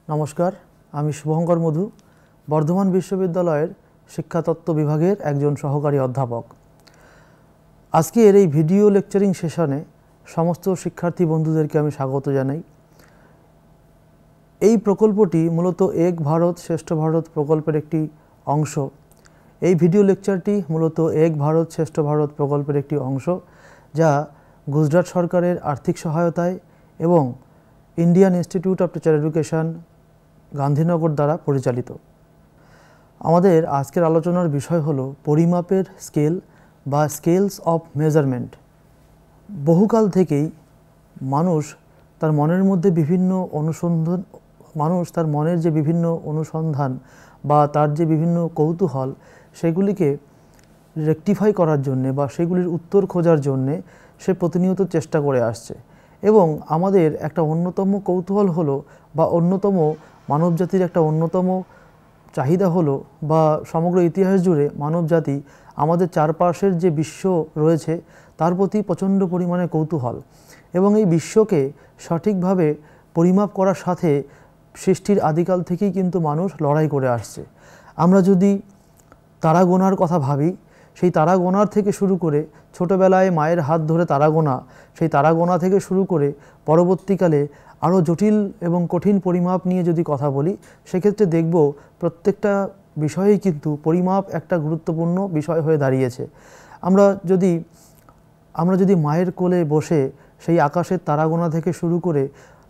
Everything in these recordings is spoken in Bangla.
নমস্কার, আমি শুভঙ্কর মধু, বর্ধমান বিশ্ববিদ্যালয়ের শিক্ষাতত্ত্ব বিভাগের একজন সহকারী অধ্যাপক। আজকের এই ভিডিও লেকচারিং সেশনে সমস্ত শিক্ষার্থী বন্ধুদেরকে আমি স্বাগত জানাই। এই প্রকল্পটি মূলত এক ভারত শ্রেষ্ঠ ভারত প্রকল্পের একটি অংশ। এই ভিডিও লেকচারটি মূলত এক ভারত শ্রেষ্ঠ ভারত প্রকল্পের একটি অংশ, যা গুজরাট সরকারের আর্থিক সহায়তায় এবং Indian Institute of Teacher education Gandhinagar দ্বারা পরিচালিত। আমাদের আজকের আলোচনার বিষয় হলো পরিমাপের স্কেল বা স্কেলস অফ মেজারমেন্ট। বহুকাল থেকেই মানুষ তার মনের যে বিভিন্ন অনুসন্ধান বা তার যে বিভিন্ন কৌতূহল, সেগুলিকে রেকটিফাই করার জন্যে বা সেগুলির উত্তর খোঁজার জন্যে সে প্রতিনিয়ত চেষ্টা করে আসছে। এবং আমাদের একটা অন্যতম কৌতূহল হলো বা অন্যতম মানবজাতির একটা অন্যতম চাহিদা হলো বা সমগ্র ইতিহাস জুড়ে মানবজাতি আমাদের চারপাশের যে বিশ্ব রয়েছে তার প্রতি প্রচণ্ড পরিমাণে কৌতূহল, এবং এই বিশ্বকে সঠিকভাবে পরিমাপ করার সাথে সৃষ্টির আদিকাল থেকেই কিন্তু মানুষ লড়াই করে আসছে। আমরা যদি তারা গোনার কথা ভাবি, সেই তারা গোনার থেকে শুরু করে ছোটোবেলায় মায়ের হাত ধরে তারা গোনা, সেই তারা গোনা থেকে শুরু করে পরবর্তীকালে আরও জটিল এবং কঠিন পরিমাপ নিয়ে যদি কথা বলি, সেক্ষেত্রে দেখব প্রত্যেকটা বিষয়েই কিন্তু পরিমাপ একটা গুরুত্বপূর্ণ বিষয় হয়ে দাঁড়িয়েছে। আমরা যদি মায়ের কোলে বসে সেই আকাশের তারা গোনা থেকে শুরু করে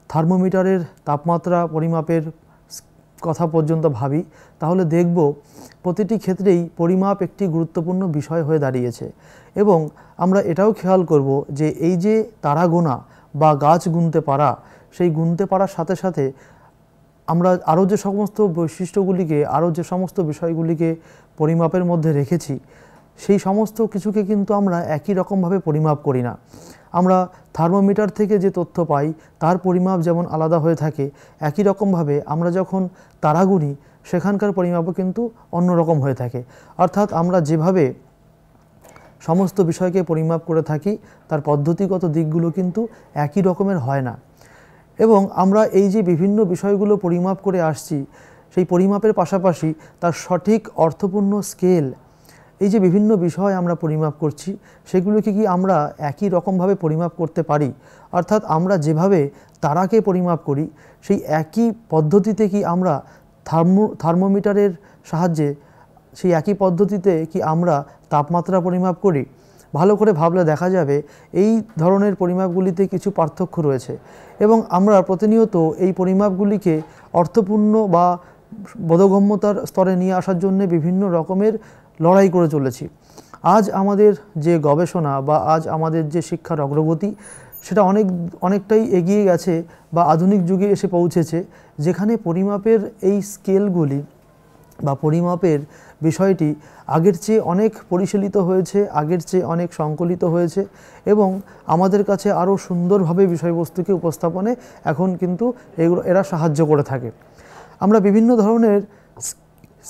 থার্মোমিটারের তাপমাত্রা পরিমাপের কথা পর্যন্ত ভাবি, তাহলে দেখব প্রতিটি ক্ষেত্রেই পরিমাপ একটি গুরুত্বপূর্ণ বিষয় হয়ে দাঁড়িয়েছে। এবং আমরা এটাও খেয়াল করব যে এই যে তারা গোনা বা গাছ গুনতে পারা, সেই গুনতে পারার সাথে সাথে আমরা আরও যে সমস্ত বৈশিষ্ট্যগুলিকে, আরও যে সমস্ত বিষয়গুলিকে পরিমাপের মধ্যে রেখেছি, সেই সমস্ত কিছুকে কিন্তু আমরা একই রকমভাবে পরিমাপ করি না। আমরা থার্মোমিটার থেকে যে তথ্য পাই তার পরিমাপ যেমন আলাদা হয়ে থাকে, একই রকমভাবে আমরা যখন তারা গুনি সেখানকার পরিমাপও কিন্তু অন্যরকম হয়ে থাকে। অর্থাৎ আমরা যেভাবে সমস্ত বিষয়কে পরিমাপ করে থাকি তার পদ্ধতিগত দিকগুলো কিন্তু একই রকমের হয় না। এবং আমরা এই যে বিভিন্ন বিষয়গুলো পরিমাপ করে আসছি, সেই পরিমাপের পাশাপাশি তার সঠিক অর্থপূর্ণ স্কেল, এই যে বিভিন্ন বিষয় আমরা পরিমাপ করছি, সেগুলোকে কি আমরা একই রকমভাবে পরিমাপ করতে পারি? অর্থাৎ আমরা যেভাবে তারাকে পরিমাপ করি, সেই একই পদ্ধতিতে কি আমরা থার্মোমিটারের সাহায্যে সেই একই পদ্ধতিতে কি আমরা তাপমাত্রা পরিমাপ করি? ভালো করে ভাবলে দেখা যাবে এই ধরনের পরিমাপগুলিতে কিছু পার্থক্য রয়েছে, এবং আমরা প্রতিনিয়ত এই পরিমাপগুলিকে অর্থপূর্ণ বা বোধগম্যতার স্তরে নিয়ে আসার জন্য বিভিন্ন রকমের লড়াই করে চলেছি। আজ আমাদের যে গবেষণা বা আজ আমাদের যে শিক্ষার অগ্রগতি, সেটা অনেকটাই এগিয়ে গেছে বা আধুনিক যুগে এসে পৌঁছেছে, যেখানে পরিমাপের এই স্কেলগুলি বা পরিমাপের বিষয়টি আগের চেয়ে অনেক পরিশীলিত হয়েছে, আগের চেয়ে অনেক সংকলিত হয়েছে, এবং আমাদের কাছে আরও সুন্দরভাবে বিষয়বস্তুকে উপস্থাপনে এখন কিন্তু এরা সাহায্য করে থাকে। আমরা বিভিন্ন ধরনের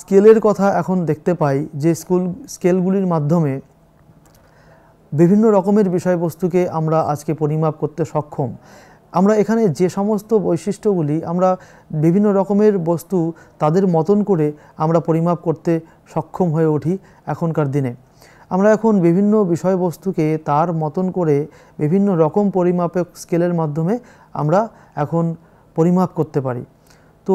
স্কেলের কথা এখন দেখতে পাই, যে স্কেলগুলির মাধ্যমে বিভিন্ন রকমের বিষয়বস্তুকে আমরা আজকে পরিমাপ করতে সক্ষম। আমরা এখানে যে সমস্ত বৈশিষ্ট্যগুলি, আমরা বিভিন্ন রকমের বস্তু তাদের মতন করে আমরা পরিমাপ করতে সক্ষম হয়ে উঠি এখনকার দিনে। আমরা এখন বিভিন্ন বিষয়বস্তুকে তার মতন করে বিভিন্ন রকম পরিমাপক স্কেলের মাধ্যমে আমরা এখন পরিমাপ করতে পারি। তো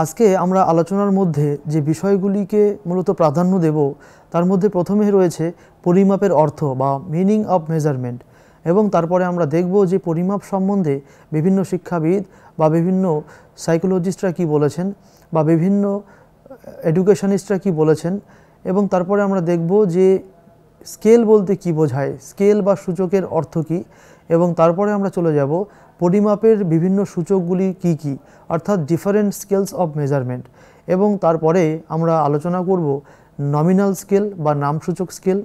আজকে আমরা আলোচনার মধ্যে যে বিষয়গুলিকে মূলত প্রাধান্য দেব, তার মধ্যে প্রথমে রয়েছে পরিমাপের অর্থ বা মিনিং অফ মেজারমেন্ট, এবং তারপরে আমরা দেখব যে পরিমাপ সম্বন্ধে বিভিন্ন শিক্ষাবিদ বা বিভিন্ন সাইকোলজিস্টরা কি বলেছেন বা বিভিন্ন এডুকেশনিস্টরা কি বলেছেন, এবং তারপরে আমরা দেখব যে স্কেল বলতে কি বোঝায়, স্কেল বা সূচকের অর্থ কী, এবং তারপরে আমরা চলে যাব পরিমাপের বিভিন্ন সূচকগুলি কি কি, অর্থাৎ ডিফারেন্ট স্কেলস অফ মেজারমেন্ট, এবং তারপরে আমরা আলোচনা করব নমিনাল স্কেল বা নামসূচক স্কেল,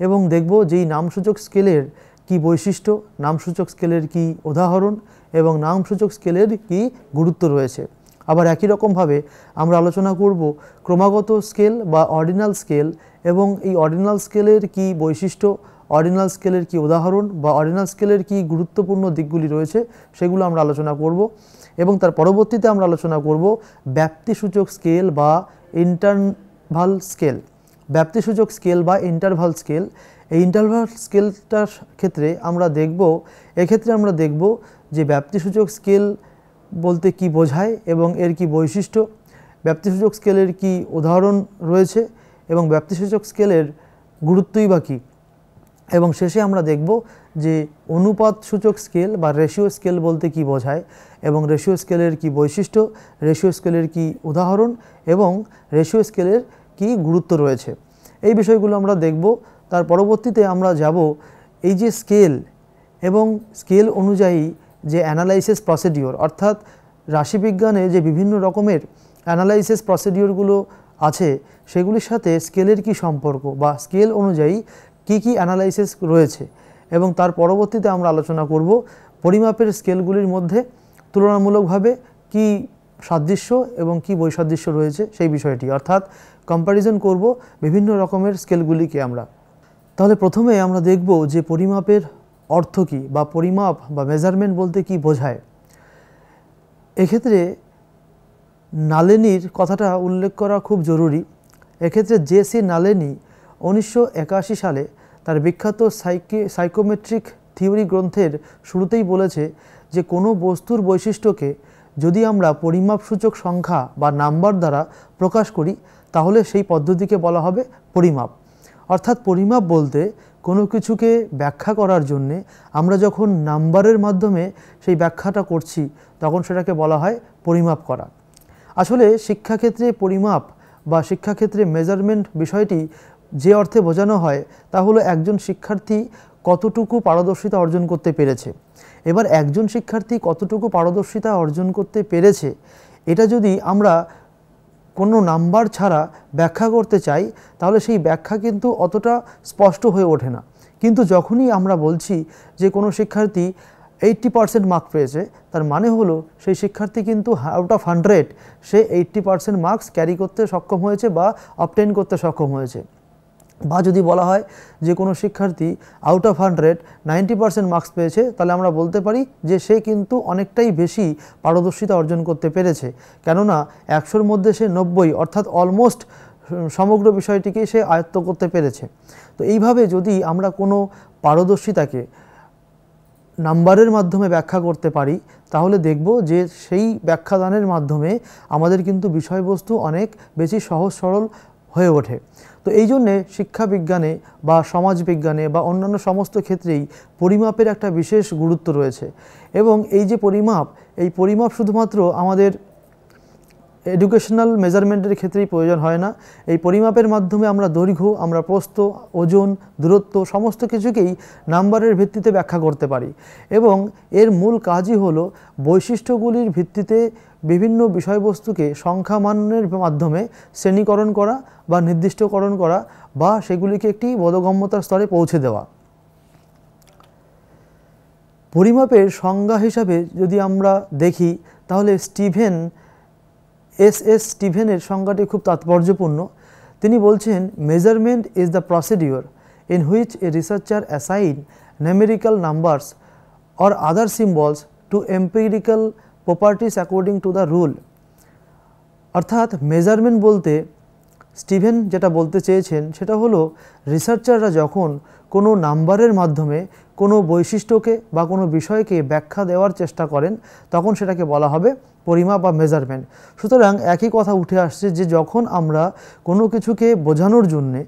এবং দেখব যেই নামসূচক স্কেলের কি বৈশিষ্ট্য, নামসূচক স্কেলের কি উদাহরণ, এবং নামসূচক স্কেলের কি গুরুত্ব রয়েছে। আবার একই রকমভাবে আমরা আলোচনা করব ক্রমাগত স্কেল বা অর্ডিনাল স্কেল, এবং এই অর্ডিনাল স্কেলের কি বৈশিষ্ট্য অর্ডিনাল স্কেলের কি উদাহরণ বা অর্ডিনাল স্কেলের কি গুরুত্বপূর্ণ দিকগুলি রয়েছে সেগুলো আমরা আলোচনা করব এবং তার পরবর্তীতে আমরা আলোচনা করব ব্যাপ্তিসূচক স্কেল বা ইন্টারভাল স্কেল। ব্যাপ্তিসূচক স্কেল বা ইন্টারভাল স্কেল, এই ইন্টারভাল স্কেলটার ক্ষেত্রে আমরা দেখব যে ব্যাপ্তিসূচক স্কেল বলতে কি বোঝায় এবং এর কি বৈশিষ্ট্য, ব্যাপ্তিসূচক স্কেলের কি উদাহরণ রয়েছে এবং ব্যাপ্তিসূচক স্কেলের গুরুত্বই বা কী, এবং শেষে আমরা দেখব যে অনুপাত সূচক স্কেল বা রেশিও স্কেল বলতে কি বোঝায় এবং রেশিও স্কেলের কি বৈশিষ্ট্য, রেশিও স্কেলের কি উদাহরণ এবং রেশিও স্কেলের কি গুরুত্ব রয়েছে, এই বিষয়গুলো আমরা দেখব। তার পরবর্তীতে আমরা যাব এই যে স্কেল এবং স্কেল অনুযায়ী যে অ্যানালাইসিস প্রসিডিওর, অর্থাৎ রাশিবিজ্ঞানে যে বিভিন্ন রকমের অ্যানালাইসিস প্রসিডিওরগুলো আছে সেগুলির সাথে স্কেলের কি সম্পর্ক বা স্কেল অনুযায়ী কি কি অ্যানালাইসিস রয়েছে, এবং তার পরবর্তীতে আমরা আলোচনা করব পরিমাপের স্কেলগুলির মধ্যে তুলনামূলকভাবে কি সাদৃশ্য এবং কি বৈসাদৃশ্য রয়েছে সেই বিষয়টি, অর্থাৎ কম্প্যারিজন করব বিভিন্ন রকমের স্কেলগুলিকে আমরা। তাহলে প্রথমে আমরা দেখব যে পরিমাপের অর্থ কী বা পরিমাপ বা মেজারমেন্ট বলতে কি বোঝায়। এক্ষেত্রে নালেনির কথাটা উল্লেখ করা খুব জরুরি। এক্ষেত্রে জে.সি. নালেনি 1981 সালে তার বিখ্যাত সাইকোমেট্রিক থিওরি গ্রন্থের শুরুতেই বলেছে যে কোনো বস্তুর বৈশিষ্ট্যকে যদি আমরা পরিমাপসূচক সংখ্যা বা নাম্বার দ্বারা প্রকাশ করি তাহলে সেই পদ্ধতিকে বলা হবে পরিমাপ। অর্থাৎ পরিমাপ বলতে কোনো কিছুকে ব্যাখ্যা করার জন্যে আমরা যখন নাম্বারের মাধ্যমে সেই ব্যাখ্যাটা করছি তখন সেটাকে বলা হয় পরিমাপ করা। আসলে শিক্ষাক্ষেত্রে পরিমাপ বা শিক্ষাক্ষেত্রে মেজারমেন্ট বিষয়টি যে অর্থে বোঝানো হয় তা হলো একজন শিক্ষার্থী কতটুকু পারদর্শিতা অর্জন করতে পেরেছে। এবার একজন শিক্ষার্থী কতটুকু পারদর্শিতা অর্জন করতে পেরেছে এটা যদি আমরা কোনো নাম্বার ছাড়া ব্যাখ্যা করতে চাই তাহলে সেই ব্যাখ্যা কিন্তু অতটা স্পষ্ট হয়ে ওঠে না। কিন্তু যখনই আমরা বলছি যে কোনো শিক্ষার্থী 80% মার্ক পেয়েছে, তার মানে হলো সেই শিক্ষার্থী কিন্তু out of 100 say 80% marks carry করতে সক্ষম হয়েছে বা অবটেন করতে সক্ষম হয়েছে। বা যদি বলা হয় যে কোনো শিক্ষার্থী আউট অফ 100 90% মার্কস পেয়েছে, তাহলে আমরা বলতে পারি যে সে কিন্তু অনেকটাই বেশি পারদর্শিতা অর্জন করতে পেরেছে, কেননা 100-র মধ্যে সে 90 অর্থাৎ অলমোস্ট সমগ্র বিষয়টিকে সে আয়ত্ত করতে পেরেছে। তো এইভাবে যদি আমরা কোনো পারদর্শিতাকে নাম্বারের মাধ্যমে ব্যাখ্যা করতে পারি তাহলে দেখব যে সেই ব্যাখ্যাদানের মাধ্যমে আমাদের কিন্তু বিষয়বস্তু অনেক বেশি সহজ সরল হয়ে ওঠে। তো এই জন্যে শিক্ষাবিজ্ঞানে বা সমাজবিজ্ঞানে বা অন্যান্য সমস্ত ক্ষেত্রেই পরিমাপের একটা বিশেষ গুরুত্ব রয়েছে। এবং এই যে পরিমাপ শুধুমাত্র আমাদের এডুকেশনাল মেজারমেন্টের ক্ষেত্রেই প্রয়োজন হয় না। এই পরিমাপের মাধ্যমে আমরা দৈর্ঘ্য, আমরা প্রস্থ, ওজন, দূরত্ব সমস্ত কিছুকেই নাম্বারের ভিত্তিতে ব্যাখ্যা করতে পারি। এবং এর মূল কাজই হলো বৈশিষ্ট্যগুলির ভিত্তিতে বিভিন্ন বিষয়বস্তুকে সংখ্যামানের মাধ্যমে শ্রেণীকরণ করা বা নির্দিষ্টকরণ করা বা সেগুলিকে একটি বোধগম্যতার স্তরে পৌঁছে দেওয়া। পরিমাপের সংজ্ঞা হিসাবে যদি আমরা দেখি তাহলে এস স্টিভেনের সংজ্ঞাটি খুব তাৎপর্যপূর্ণ। তিনি বলছেন, measurement is the procedure in which a researcher assign numerical numbers or other symbols to empirical properties according to the rule। অর্থাৎ মেজারমেন্ট বলতে স্টিভেন যেটা বলতে চেয়েছেন সেটা হলো রিসার্চাররা যখন কোনো নাম্বারের মাধ্যমে কোনো বৈশিষ্ট্যকে বা কোনো বিষয়কে ব্যাখ্যা দেওয়ার চেষ্টা করেন তখন সেটাকে বলা হবে পরিমাপ বা মেজারমেন্ট। সুতরাং একই কথা উঠে আসছে যে যখন আমরা কোনো কিছুকে বোঝানোর জন্যে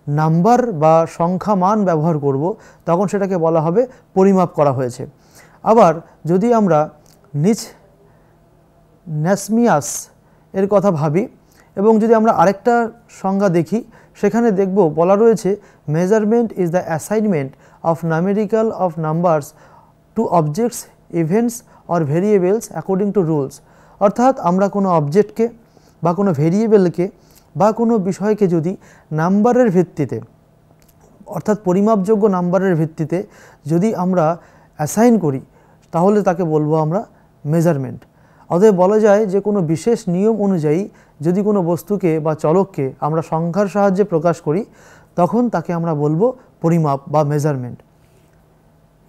নাম্বার বা সংখ্যা মান ব্যবহার করব তখন সেটাকে বলা হবে পরিমাপ করা হয়েছে। আবার যদি আমরা ন্যাসমিয়াস এর কথা ভাবি এবং যদি আমরা আরেকটা সংজ্ঞা দেখি সেখানে দেখব বলা রয়েছে, measurement is the assignment of numerical of numbers to objects, events or variables according to rules। অর্থাৎ আমরা কোনো অবজেক্টকে বা কোনো ভেরিয়েবলকে বা কোনো বিষয়কে যদি নাম্বারের ভিত্তিতে অর্থাৎ পরিমাপযোগ্য নাম্বারের ভিত্তিতে যদি আমরা অ্যাসাইন করি তাহলে তাকে বলবো আমরা মেজারমেন্ট। অতএব বলা যায় যে কোনো বিশেষ নিয়ম অনুযায়ী যদি কোনো বস্তুকে বা চলককে আমরা সংখ্যার সাহায্যে প্রকাশ করি তখন তাকে আমরা বলবো পরিমাপ বা মেজারমেন্ট।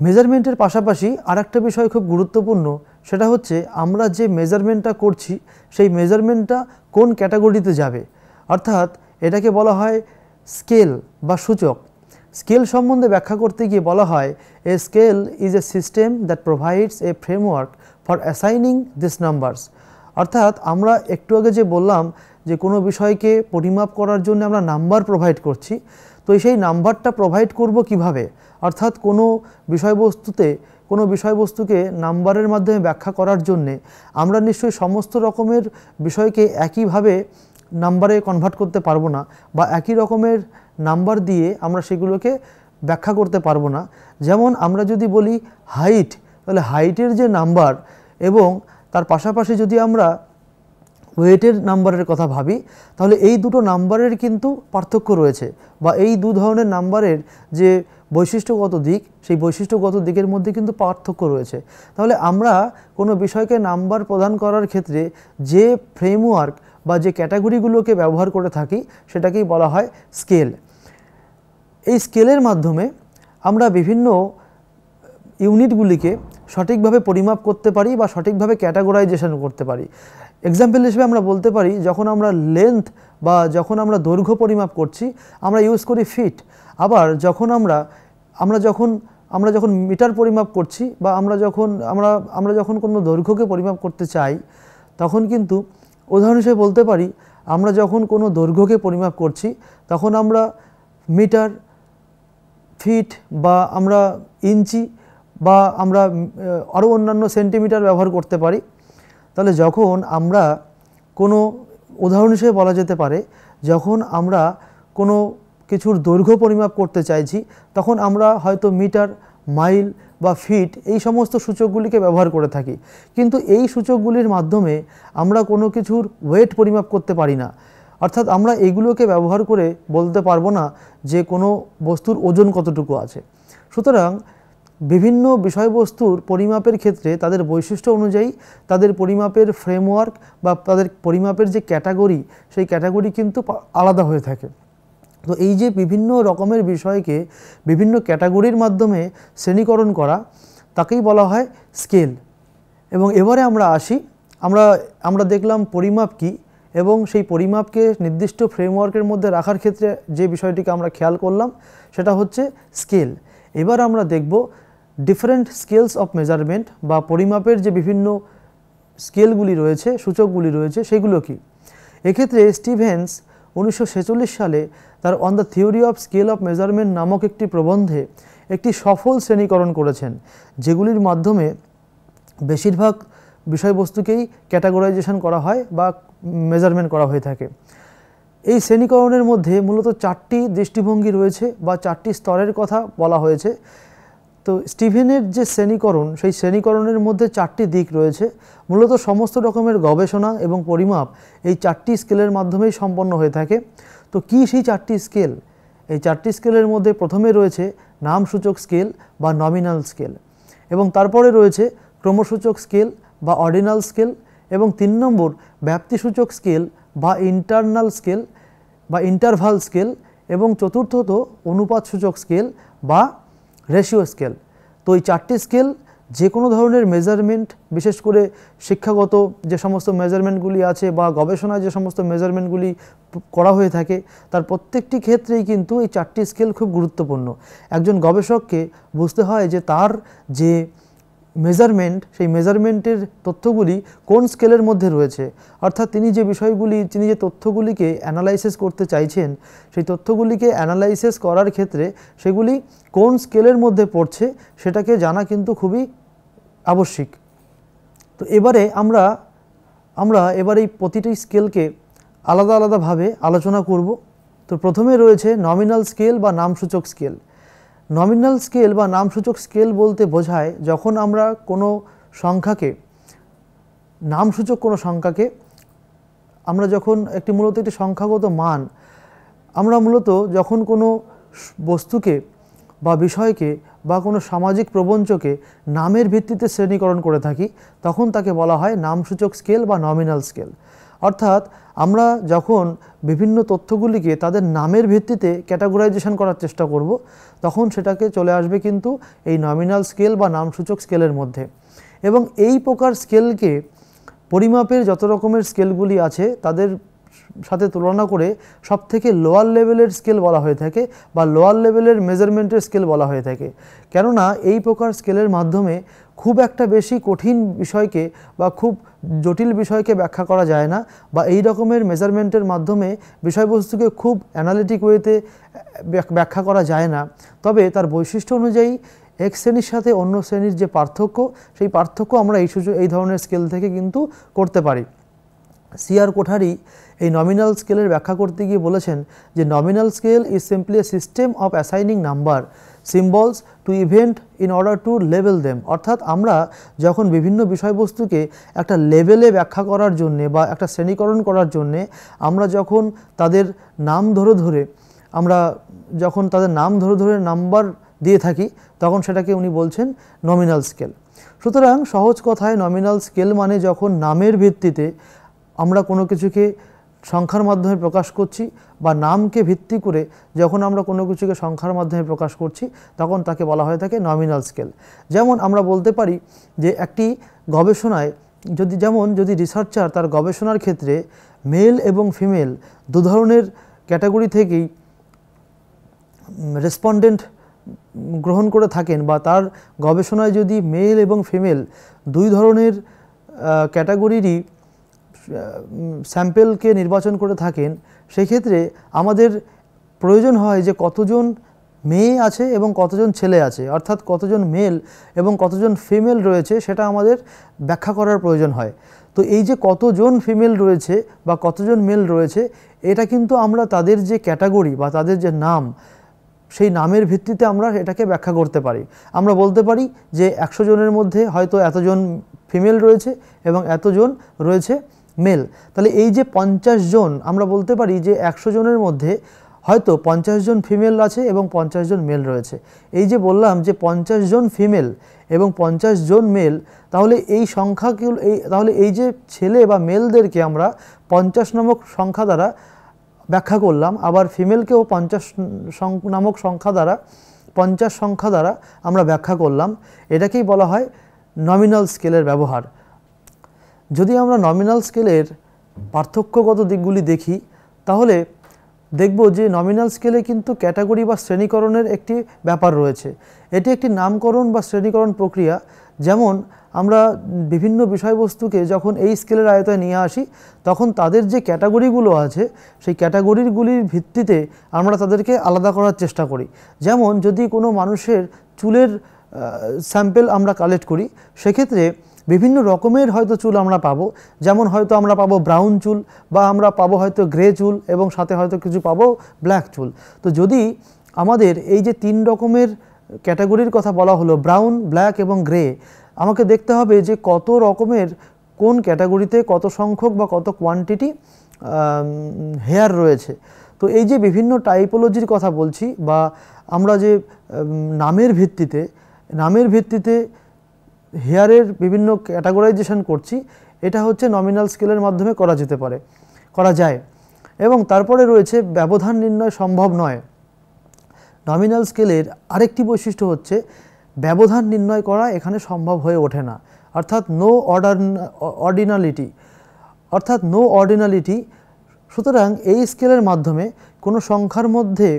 মেজারমেন্টের পাশাপাশি আরেকটা বিষয় খুব গুরুত্বপূর্ণ, সেটা হচ্ছে আমরা যে মেজারমেন্টটা করছি সেই মেজারমেন্টটা কোন ক্যাটাগরিতে যাবে, অর্থাৎ এটাকে বলা হয় স্কেল বা সূচক। স্কেল সম্বন্ধে ব্যাখ্যা করতে গিয়ে বলা হয়, a scale is a system that provides a framework for assigning this numbers. অর্থাৎ আমরা একটু আগে যে বললাম যে কোনো বিষয়কে পরিমাপ করার জন্য আমরা নাম্বার প্রোভাইড করছি, তো সেই নাম্বারটা প্রোভাইড করব কিভাবে, অর্থাৎ কোনো বিষয়বস্তুকে নাম্বারের মাধ্যমে ব্যাখ্যা করার জন্যে আমরা নিশ্চয়ই সমস্ত রকমের বিষয়কে একইভাবে নাম্বারে কনভার্ট করতে পারবো না, বা একই রকমের নাম্বার দিয়ে আমরা সেগুলোকে ব্যাখ্যা করতে পারবো না। যেমন আমরা যদি বলি হাইট, তাহলে হাইটের যে নাম্বার এবং তার পাশাপাশি যদি আমরা ওয়েটের নাম্বারের কথা ভাবি, তাহলে এই দুটো নাম্বারের কিন্তু পার্থক্য রয়েছে, বা এই দু ধরনের নাম্বারের যে বৈশিষ্ট্যগত দিক, সেই বৈশিষ্ট্যগত দিকের মধ্যে কিন্তু পার্থক্য রয়েছে। তাহলে আমরা কোনো বিষয়কে নাম্বার প্রদান করার ক্ষেত্রে যে ফ্রেমওয়ার্ক বা যে ক্যাটাগরিগুলোকে ব্যবহার করে থাকি সেটাকেই বলা হয় স্কেল। এই স্কেলের মাধ্যমে আমরা বিভিন্ন ইউনিটগুলিকে সঠিকভাবে পরিমাপ করতে পারি বা সঠিকভাবে ক্যাটাগরাইজেশন করতে পারি। এক্সাম্পল হিসেবে আমরা বলতে পারি, যখন আমরা লেন্থ বা যখন আমরা দৈর্ঘ্য পরিমাপ করছি আমরা ইউজ করি ফিট। আবার যখন আমরা যখন মিটার পরিমাপ করছি বা আমরা যখন কোনো দৈর্ঘ্যকে পরিমাপ করতে চাই, তখন কিন্তু উদাহরণ হিসেবে বলতে পারি, আমরা যখন কোনো দৈর্ঘ্যকে পরিমাপ করছি তখন আমরা মিটার, ফিট বা আমরা ইঞ্চি বা আমরা আরও অন্যান্য সেন্টিমিটার ব্যবহার করতে পারি। তাহলে যখন আমরা কোনো উদাহরণ হিসেবে বলা যেতে পারে, যখন আমরা কোনো কিছুর দৈর্ঘ্য পরিমাপ করতে চাইছি তখন আমরা হয়তো মিটার, মাইল বা ফিট এই সমস্ত সূচকগুলিকে ব্যবহার করে থাকি, কিন্তু এই সূচকগুলির মাধ্যমে আমরা কোনো কিছুর ওয়েট পরিমাপ করতে পারি না। অর্থাৎ আমরা এইগুলোকে ব্যবহার করে বলতে পারবো না যে কোনো বস্তুর ওজন কতটুকু আছে। সুতরাং বিভিন্ন বিষয়বস্তুর পরিমাপের ক্ষেত্রে তাদের বৈশিষ্ট্য অনুযায়ী তাদের পরিমাপের ফ্রেমওয়ার্ক বা তাদের পরিমাপের যে ক্যাটাগরি, সেই ক্যাটাগরি কিন্তু আলাদা হয়ে থাকে। তো এই যে বিভিন্ন রকমের বিষয়কে বিভিন্ন ক্যাটাগরির মাধ্যমে শ্রেণীকরণ করা, তাকেই বলা হয় স্কেল। এবং এবারে আমরা আসি, আমরা দেখলাম পরিমাপ কী এবং সেই পরিমাপকে নির্দিষ্ট ফ্রেমওয়ার্কের মধ্যে রাখার ক্ষেত্রে যে বিষয়টিকে আমরা খেয়াল করলাম সেটা হচ্ছে স্কেল। এবার আমরা দেখব ডিফারেন্ট স্কেলস অফ মেজারমেন্ট বা পরিমাপের যে বিভিন্ন স্কেলগুলি রয়েছে, সূচকগুলি রয়েছে, সেগুলো কি। এক্ষেত্রে স্টিভেন্স 1946 সালে তার on the theory of scale of measurement নামক একটি প্রবন্ধে একটি সফল শ্রেণীকরণ করেছেন, যেগুলির মাধ্যমে বেশিরভাগ বিষয়বস্তুকেই ক্যাটাগরাইজেশন করা হয় বা মেজারমেন্ট করা হয়ে থাকে। এই শ্রেণীকরণের মধ্যে মূলত 4টি দৃষ্টিভঙ্গি রয়েছে বা 4টি স্তরের কথা বলা হয়েছে। তো স্টিভেনের যে শ্রেণীকরণ, সেই শ্রেণীকরণের মধ্যে 4টি দিক রয়েছে। মূলত সমস্ত রকমের গবেষণা এবং পরিমাপ এই 4টি স্কেলের মাধ্যমেই সম্পন্ন হয়ে থাকে। তো কী সেই 4টি স্কেল? এই 4টি স্কেলের মধ্যে প্রথমে রয়েছে নামসূচক স্কেল বা নমিনাল স্কেল, এবং তারপরে রয়েছে ক্রমসূচক স্কেল বা অর্ডিনাল স্কেল, এবং 3 নম্বর ব্যাপ্তিসূচক স্কেল বা ইন্টারনাল স্কেল বা ইন্টারভাল স্কেল, এবং চতুর্থত অনুপাতসূচক স্কেল বা রেশিও স্কেল। তো এই 4টি স্কেল যে কোনো ধরনের মেজারমেন্ট, বিশেষ করে শিক্ষাগত যে সমস্ত মেজারমেন্টগুলি আছে বা গবেষণায় যে সমস্ত মেজারমেন্টগুলি করা হয়ে থাকে, তার প্রত্যেকটি ক্ষেত্রেই কিন্তু এই 4টি স্কেল খুব গুরুত্বপূর্ণ। একজন গবেষককে বুঝতে হয় যে তার যে মেজারমেন্ট, সেই মেজারমেন্টের তথ্যগুলি কোন স্কেলের মধ্যে রয়েছে, অর্থাৎ তিনি যে তথ্যগুলিকে অ্যানালাইসিস করতে চাইছেন, সেই তথ্যগুলিকে অ্যানালাইসিস করার ক্ষেত্রে সেগুলি কোন স্কেলের মধ্যে পড়ছে সেটাকে জানা কিন্তু খুবই আবশ্যিক। তো এবারে আমরা এই প্রতিটি স্কেলকে আলাদা আলাদাভাবে আলোচনা করব। তো প্রথমে রয়েছে নমিনাল স্কেল বা নামসূচক স্কেল। নমিনাল স্কেল বা নামসূচক স্কেল বলতে বোঝায় যখন আমরা কোনো সংখ্যাকে, নামসূচক কোনো সংখ্যাকে আমরা যখন মূলত একটি সংখ্যাগত মান, আমরা মূলত যখন কোনো বস্তুকে বা বিষয়কে বা কোনো সামাজিক প্রবঞ্চকে নামের ভিত্তিতে শ্রেণীকরণ করে থাকি, তখন তাকে বলা হয় নামসূচক স্কেল বা নমিনাল স্কেল। অর্থাৎ আমরা যখন বিভিন্ন তথ্যগুলিকে তাদের নামের ভিত্তিতে ক্যাটাগরাইজেশন করার চেষ্টা করব, তখন সেটাকে চলে আসবে কিন্তু এই নমিনাল স্কেল বা নামসূচক স্কেলের মধ্যে। এবং এই প্রকার স্কেলকে পরিমাপের যত রকমের স্কেলগুলি আছে তাদের সাথে তুলনা করে সবথেকে লোয়ার লেভেলের স্কেল বলা হয়ে থাকে বা লোয়ার লেভেলের মেজারমেন্টের স্কেল বলা হয়ে থাকে। কেননা এই প্রকার স্কেলের মাধ্যমে খুব একটা বেশি কঠিন বিষয়কে বা খুব জটিল বিষয়কে ব্যাখ্যা করা যায় না, বা এই রকমের মেজারমেন্টের মাধ্যমে বিষয়বস্তুকে খুব অ্যানালিটিক ওয়েতে ব্যাখ্যা করা যায় না। তবে তার বৈশিষ্ট্য অনুযায়ী এক শ্রেণীর সাথে অন্য শ্রেণীর যে পার্থক্য, সেই পার্থক্য আমরা এই ধরনের স্কেল থেকে কিন্তু করতে পারি। সিআর কোঠারি এই নমিনাল স্কেলের ব্যাখ্যা করতে গিয়ে বলেছেন যে nominal scale is simply a system of assigning number symbols to event in order to লেভেল দেম। অর্থাৎ আমরা যখন বিভিন্ন বিষয়বস্তুকে একটা লেভেলে ব্যাখ্যা করার জন্যে বা একটা শ্রেণীকরণ করার জন্যে আমরা যখন তাদের নাম ধরে নাম্বার দিয়ে থাকি, তখন সেটাকে উনি বলছেন নমিনাল স্কেল। সুতরাং সহজ কথায় নমিনাল স্কেল মানে যখন নামের ভিত্তিতে আমরা কোনো কিছুকে সংখ্যার মাধ্যমে প্রকাশ করছি বা নামকে ভিত্তি করে যখন আমরা কোনো কিছুকে সংখ্যার মাধ্যমে প্রকাশ করছি, তখন তাকে বলা হয়ে থাকে নমিনাল স্কেল। যেমন আমরা বলতে পারি যে একটি গবেষণায় যদি রিসার্চার তার গবেষণার ক্ষেত্রে মেল এবং ফিমেল দু ধরনের ক্যাটাগরি থেকেই রেসপন্ডেন্ট গ্রহণ করে থাকেন, বা তার গবেষণায় যদি মেল এবং ফিমেল দুই ধরনের ক্যাটাগরিরই স্যাম্পেলকে নির্বাচন করে থাকেন, সেক্ষেত্রে আমাদের প্রয়োজন হয় যে কতজন মেয়ে আছে এবং কতজন ছেলে আছে, অর্থাৎ কতজন মেল এবং কতজন ফিমেল রয়েছে সেটা আমাদের ব্যাখ্যা করার প্রয়োজন হয়। তো এই যে কতজন ফিমেল রয়েছে বা কতজন মেল রয়েছে, এটা কিন্তু আমরা তাদের যে ক্যাটাগরি বা তাদের যে নাম, সেই নামের ভিত্তিতে আমরা এটাকে ব্যাখ্যা করতে পারি। আমরা বলতে পারি যে 100 জনের মধ্যে হয়তো এতজন ফিমেল রয়েছে এবং এতজন রয়েছে মেল। তাহলে এই যে 50 জন, আমরা বলতে পারি যে 100 জনের মধ্যে হয়তো 50 জন ফিমেল আছে এবং 50 জন মেল রয়েছে। এই যে বললাম যে 50 জন ফিমেল এবং 50 জন মেল, তাহলে এই যে ছেলে বা মেলদেরকে আমরা 50 নামক সংখ্যা দ্বারা ব্যাখ্যা করলাম, আবার ফিমেলকেও 50 নামক সংখ্যা দ্বারা আমরা ব্যাখ্যা করলাম। এটাকেই বলা হয় নমিনাল স্কেলের ব্যবহার। যদি আমরা নমিনাল স্কেলের পার্থক্যগত দিকগুলি দেখি, তাহলে দেখব যে নমিনাল স্কেলে কিন্তু ক্যাটাগরি বা শ্রেণীকরণের একটি ব্যাপার রয়েছে। এটি একটি নামকরণ বা শ্রেণীকরণ প্রক্রিয়া। যেমন আমরা বিভিন্ন বিষয়বস্তুকে যখন এই স্কেলের আয়তায় নিয়ে আসি, তখন তাদের যে ক্যাটাগরিগুলো আছে, সেই ক্যাটাগরিগুলির ভিত্তিতে আমরা তাদেরকে আলাদা করার চেষ্টা করি। যেমন যদি কোনো মানুষের চুলের স্যাম্পেল আমরা কালেক্ট করি, সেক্ষেত্রে বিভিন্ন রকমের হয়তো চুল আমরা পাবো। যেমন হয়তো আমরা পাবো ব্রাউন চুল, বা আমরা পাবো হয়তো গ্রে চুল, এবং সাথে হয়তো কিছু পাবো ব্ল্যাক চুল। তো যদি আমাদের এই যে 3 রকমের ক্যাটাগরির কথা বলা হলো, ব্রাউন, ব্ল্যাক এবং গ্রে, আমাকে দেখতে হবে যে কত রকমের কোন ক্যাটাগরিতে কত সংখ্যক বা কত কোয়ান্টিটি হেয়ার রয়েছে। তো এই যে বিভিন্ন টাইপোলজির কথা বলছি, বা আমরা যে নামের ভিত্তিতে হেয়ারের বিভিন্ন ক্যাটাগরাইজেশন করছি, এটা হচ্ছে নমিনাল স্কেলের মাধ্যমে করা যায়। এবং তারপরে রয়েছে ব্যবধান নির্ণয় সম্ভব নয়। নমিনাল স্কেলের আরেকটি বৈশিষ্ট্য হচ্ছে ব্যবধান নির্ণয় করা এখানে সম্ভব হয়ে ওঠে না, অর্থাৎ নো অর্ডিনালিটি। সুতরাং এই স্কেলের মাধ্যমে কোনো সংখ্যার মধ্যে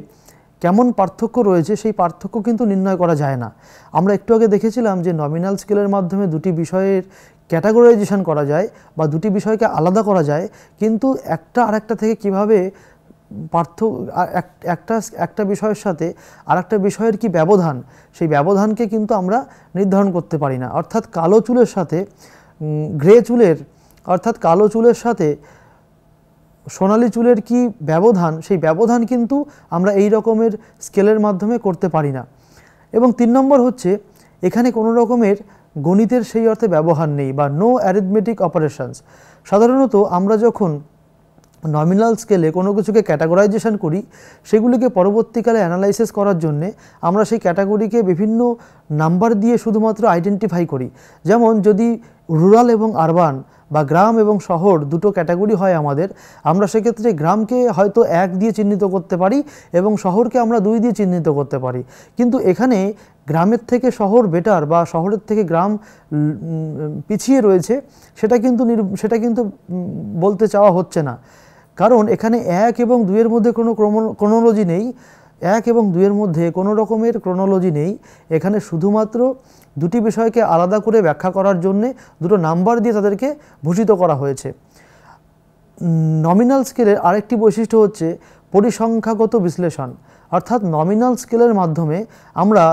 কেমন পার্থক্য রয়েছে, সেই পার্থক্য কিন্তু নির্ণয় করা যায় না। আমরা একটু আগে দেখেছিলাম যে নমিনাল স্কেলের মাধ্যমে দুটি বিষয়ের ক্যাটাগরাইজেশন করা যায় বা দুটি বিষয়কে আলাদা করা যায়, কিন্তু একটা আরেকটা থেকে কীভাবে একটা বিষয়ের সাথে আরেকটা বিষয়ের কি ব্যবধান, সেই ব্যবধানকে কিন্তু আমরা নির্ধারণ করতে পারি না। অর্থাৎ কালো চুলের সাথে সোনালি চুলের কি ব্যবধান, সেই ব্যবধান কিন্তু আমরা এই রকমের স্কেলের মাধ্যমে করতে পারি না। এবং 3 নম্বর হচ্ছে, এখানে কোনো রকমের গণিতের সেই অর্থে ব্যবহার নেই, বা নো অ্যারিথমেটিক অপারেশনস। সাধারণত আমরা যখন নমিনাল স্কেলে কোনো কিছুকে ক্যাটাগরাইজেশন করি, সেগুলিকে পরবর্তীকালে অ্যানালাইসিস করার জন্যে আমরা সেই ক্যাটাগরিকে বিভিন্ন নাম্বার দিয়ে শুধুমাত্র আইডেন্টিফাই করি। যেমন যদি রুরাল এবং আরবান বা গ্রাম এবং শহর দুটো ক্যাটাগরি হয় আমাদের, আমরা সেক্ষেত্রে গ্রামকে হয়তো 1 দিয়ে চিহ্নিত করতে পারি এবং শহরকে আমরা 2 দিয়ে চিহ্নিত করতে পারি। কিন্তু এখানে গ্রামের থেকে শহর বেটার বা শহরের থেকে গ্রাম পিছিয়ে রয়েছে সেটা কিন্তু বলতে চাওয়া হচ্ছে না, কারণ এখানে 1 এবং 2 এর মধ্যে কোনো ক্রোনোলজি নেই। 1 এবং 2 এর মধ্যে কোনো রকমের ক্রোনোলজি নেই। এখানে শুধুমাত্র দুটি বিষয়কে আলাদা করে ব্যাখ্যা করার জন্যে দুটো নাম্বার দিয়ে তাদেরকে ভূষিত করা হয়েছে। নমিনাল স্কেলের আরেকটি বৈশিষ্ট্য হচ্ছে পরিসংখ্যাগত বিশ্লেষণ, অর্থাৎ নমিনাল স্কেলের মাধ্যমে আমরা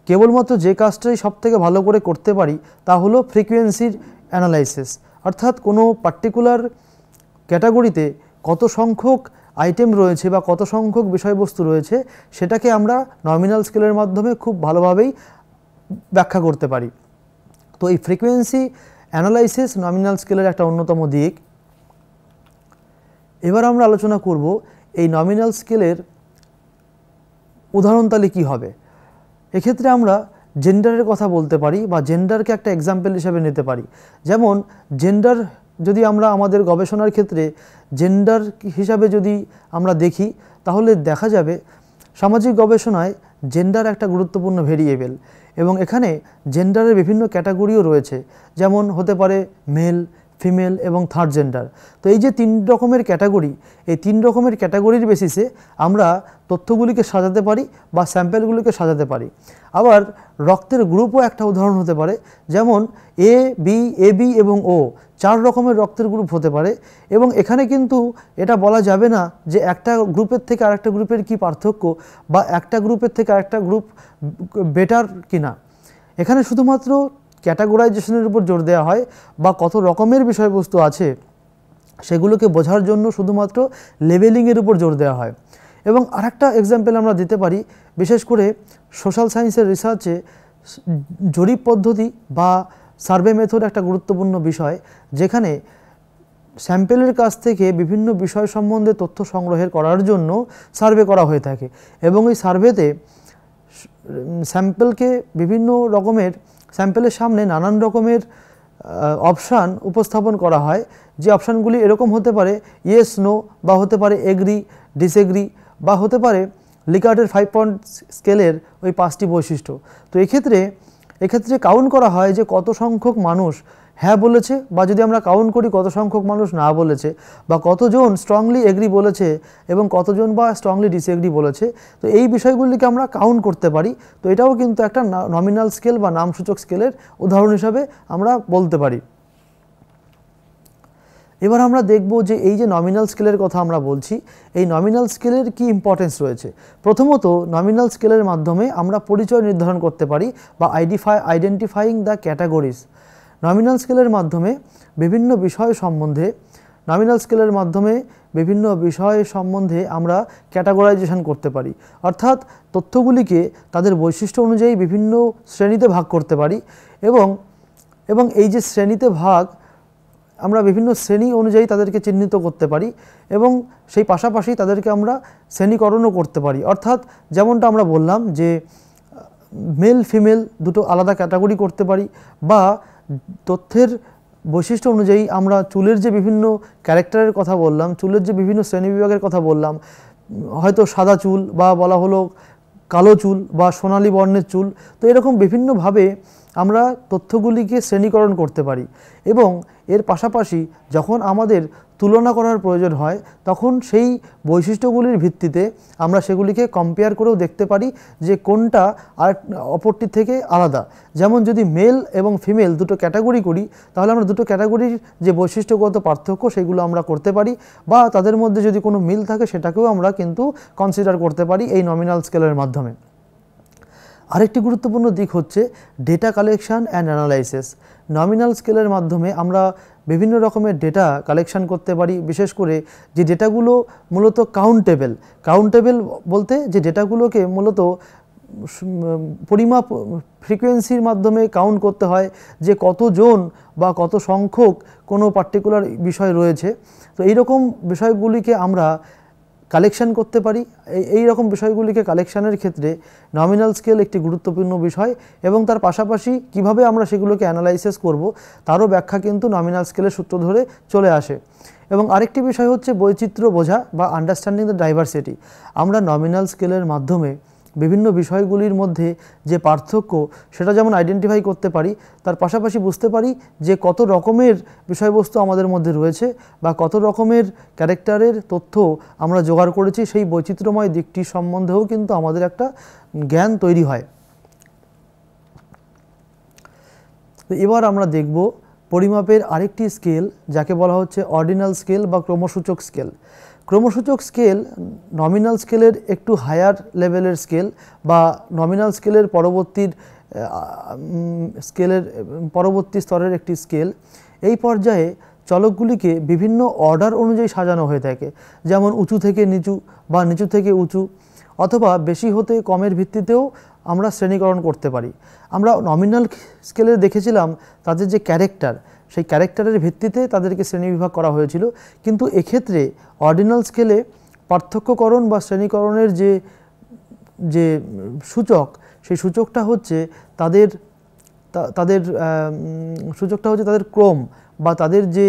কেবলমাত্র যে কাজটাই সবথেকে ভালো করে করতে পারি তা হলো ফ্রিকোয়েন্সির অ্যানালাইসিস, অর্থাৎ কোনো পার্টিকুলার ক্যাটাগরিতে কত সংখ্যক আইটেম রয়েছে বা কত সংখ্যক বিষয়বস্তু রয়েছে সেটাকে আমরা নমিনাল স্কেলের মাধ্যমে খুব ভালোভাবেই ব্যাখ্যা করতে পারি। তো এই ফ্রিকোয়েন্সি অ্যানালাইসিস নমিনাল স্কেলের একটা অন্যতম দিক। এবার আমরা আলোচনা করব এই নমিনাল স্কেলের উদাহরণ তাহলে কী হবে। এক্ষেত্রে আমরা জেন্ডারের কথা বলতে পারি বা জেন্ডারকে একটা এক্সাম্পল হিসেবে নিতে পারি। যেমন জেন্ডার যদি আমরা আমাদের গবেষণার ক্ষেত্রে জেন্ডার হিসাবে যদি আমরা দেখি তাহলে দেখা যাবে সামাজিক গবেষণায় জেন্ডার একটা গুরুত্বপূর্ণ ভেরিয়েবল এবং এখানে জেন্ডারের বিভিন্ন ক্যাটাগরিও রয়েছে, যেমন হতে পারে মেল, ফিমেল এবং থার্ড জেন্ডার। তো এই যে 3 রকমের ক্যাটাগরি, এই 3 রকমের ক্যাটাগরির বেসিসে আমরা তথ্যগুলিকে সাজাতে পারি বা স্যাম্পেলগুলিকে সাজাতে পারি। আবার রক্তের গ্রুপও একটা উদাহরণ হতে পারে, যেমন এ বি এবং ও 4 রকমের রক্তের গ্রুপ হতে পারে এবং এখানে কিন্তু এটা বলা যাবে না যে একটা গ্রুপের থেকে আরেকটা গ্রুপের কি পার্থক্য বা একটা গ্রুপের থেকে আরেকটা গ্রুপ বেটার কিনা। এখানে শুধুমাত্র ক্যাটাগরাইজেশনের উপর জোর দেওয়া হয় বা কত রকমের বিষয়বস্তু আছে সেগুলোকে বোঝার জন্য শুধুমাত্র লেবেলিংয়ের উপর জোর দেওয়া হয়। এবং আরেকটা এক্সাম্পল আমরা দিতে পারি, বিশেষ করে সোশ্যাল সায়েন্সের রিসার্চে জরিপ পদ্ধতি বা সার্ভে মেথড একটা গুরুত্বপূর্ণ বিষয়, যেখানে স্যাম্পেলের কাছ থেকে বিভিন্ন বিষয় সম্বন্ধে তথ্য সংগ্রহের করার জন্য সার্ভে করা হয়ে থাকে এবং এই সার্ভেতে স্যাম্পেলকে বিভিন্ন রকমের স্যাম্পেলের সামনে নানান রকমের অপশান উপস্থাপন করা হয়, যে অপশানগুলি এরকম হতে পারে ইয়েস নো, বা হতে পারে এগ্রি ডিসএগ্রি, বা হতে পারে লিকার্টের 5 পয়েন্ট স্কেলের ওই 5টি বৈশিষ্ট্য। তো এক্ষেত্রে কাউন্ট করা হয় যে কত সংখ্যক মানুষ হ্যাঁ বলেছে, বা যদি আমরা কাউন্ট করি কত সংখ্যক মানুষ না বলেছে, বা কতজন স্ট্রংলি এগ্রি বলেছে এবং কতজন বা স্ট্রংলি ডিসএগ্রি বলেছে। তো এই বিষয়গুলিকে আমরা কাউন্ট করতে পারি। তো এটাও কিন্তু একটা নমিনাল স্কেল বা নামসূচক স্কেলের উদাহরণ হিসাবে আমরা বলতে পারি। এবার আমরা দেখব যে এই যে নমিনাল স্কেলের কথা আমরা বলছি, এই নমিনাল স্কেলের কি ইম্পর্টেন্স রয়েছে। প্রথমত নমিনাল স্কেলের মাধ্যমে আমরা পরিচয় নির্ধারণ করতে পারি বা আইডেন্টিফাইং দ্য ক্যাটাগরিজ। নমিনাল স্কেলের মাধ্যমে বিভিন্ন বিষয় সম্বন্ধে আমরা ক্যাটাগরাইজেশন করতে পারি, অর্থাৎ তথ্যগুলিকে তাদের বৈশিষ্ট্য অনুযায়ী বিভিন্ন শ্রেণীতে ভাগ করতে পারি এবং এই যে শ্রেণীতে ভাগ, আমরা বিভিন্ন শ্রেণী অনুযায়ী তাদেরকে চিহ্নিত করতে পারি এবং সেই পাশাপাশি তাদেরকে আমরা শ্রেণীকরণও করতে পারি। অর্থাৎ যেমনটা আমরা বললাম যে মেল ফিমেল দুটো আলাদা ক্যাটাগরি করতে পারি, বা তথ্যের বৈশিষ্ট্য অনুযায়ী আমরা চুলের যে বিভিন্ন ক্যারেক্টারের কথা বললাম, চুলের যে বিভিন্ন শ্রেণীবিভাগের কথা বললাম, হয়তো সাদা চুল বা বলা হলো কালো চুল বা সোনালী বর্ণের চুল, তো এরকম বিভিন্নভাবে আমরা তথ্যগুলিকে শ্রেণীকরণ করতে পারি। এবং এর পাশাপাশি যখন আমাদের তুলনা করার প্রয়োজন হয় তখন সেই বৈশিষ্ট্যগুলির ভিত্তিতে আমরা সেগুলিকে কম্পেয়ার করেও দেখতে পারি যে কোনটা আর অপরটির থেকে আলাদা। যেমন যদি মেল এবং ফিমেল দুটো ক্যাটাগরি করি তাহলে আমরা দুটো ক্যাটাগরির যে বৈশিষ্ট্যগত পার্থক্য সেগুলো আমরা করতে পারি, বা তাদের মধ্যে যদি কোনো মিল থাকে সেটাকেও আমরা কিন্তু কনসিডার করতে পারি এই নমিনাল স্কেলের মাধ্যমে। আরেকটি গুরুত্বপূর্ণ দিক হচ্ছে data collection and analysis. Nominal স্কেলের মাধ্যমে আমরা বিভিন্ন রকমের ডেটা কালেকশন করতে পারি, বিশেষ করে যে ডেটাগুলো মূলত কাউন্টেবল বলতে যে ডেটাগুলোকে মূলত পরিমাপ ফ্রিকোয়েন্সির মাধ্যমে কাউন্ট করতে হয় যে কতজন বা কত সংখ্যক কোনো পার্টিকুলার বিষয় রয়েছে। তো এইরকম বিষয়গুলিকে আমরা কালেকশন করতে পারি। এই রকম বিষয়গুলিকে কালেকশনের ক্ষেত্রে নমিনাল স্কেল একটি গুরুত্বপূর্ণ বিষয়, এবং তার পাশাপাশি কিভাবে আমরা সেগুলোকে অ্যানালাইসিস করব তারও ব্যাখ্যা কিন্তু নমিনাল স্কেলের সূত্র ধরে চলে আসে। এবং আরেকটি বিষয় হচ্ছে বৈচিত্র্য বোঝা বা আন্ডারস্ট্যান্ডিং দ্য ডাইভার্সিটি। আমরা নমিনাল স্কেলের মাধ্যমে বিভিন্ন বিষয়গুলির মধ্যে যে পার্থক্য সেটা যেমন আইডেন্টিফাই করতে পারি, তার পাশাপাশি বুঝতে পারি যে কত রকমের বিষয়বস্তু আমাদের মধ্যে রয়েছে বা কত রকমের ক্যারেক্টারের তথ্য আমরা জোগাড় করেছি, সেই বৈচিত্র্যময় দিকটি সম্বন্ধেও কিন্তু আমাদের একটা জ্ঞান তৈরি হয়। তো এবার আমরা দেখব পরিমাপের আরেকটি স্কেল, যাকে বলা হচ্ছে অর্ডিনাল স্কেল বা ক্রমসূচক স্কেল। ক্রমসূচক স্কেল নমিনাল স্কেলের একটু হায়ার লেভেলের স্কেল বা নমিনাল স্কেলের পরবর্তী স্তরের একটি স্কেল। এই পর্যায়ে চলকগুলিকে বিভিন্ন অর্ডার অনুযায়ী সাজানো হয়ে থাকে, যেমন উঁচু থেকে নিচু বা নিচু থেকে উঁচু, অথবা বেশি হতে কমের ভিত্তিতেও আমরা শ্রেণীকরণ করতে পারি। আমরা নমিনাল স্কেলে দেখেছিলাম তাদের যে ক্যারেক্টার, সেই ক্যারেক্টারের ভিত্তিতে তাদেরকে শ্রেণীবিভাগ করা হয়েছিল, কিন্তু এক্ষেত্রে অর্ডিনাল স্কেলে পার্থক্যকরণ বা শ্রেণীকরণের যে সূচক, সেই সূচকটা হচ্ছে তাদের ক্রম বা তাদের যে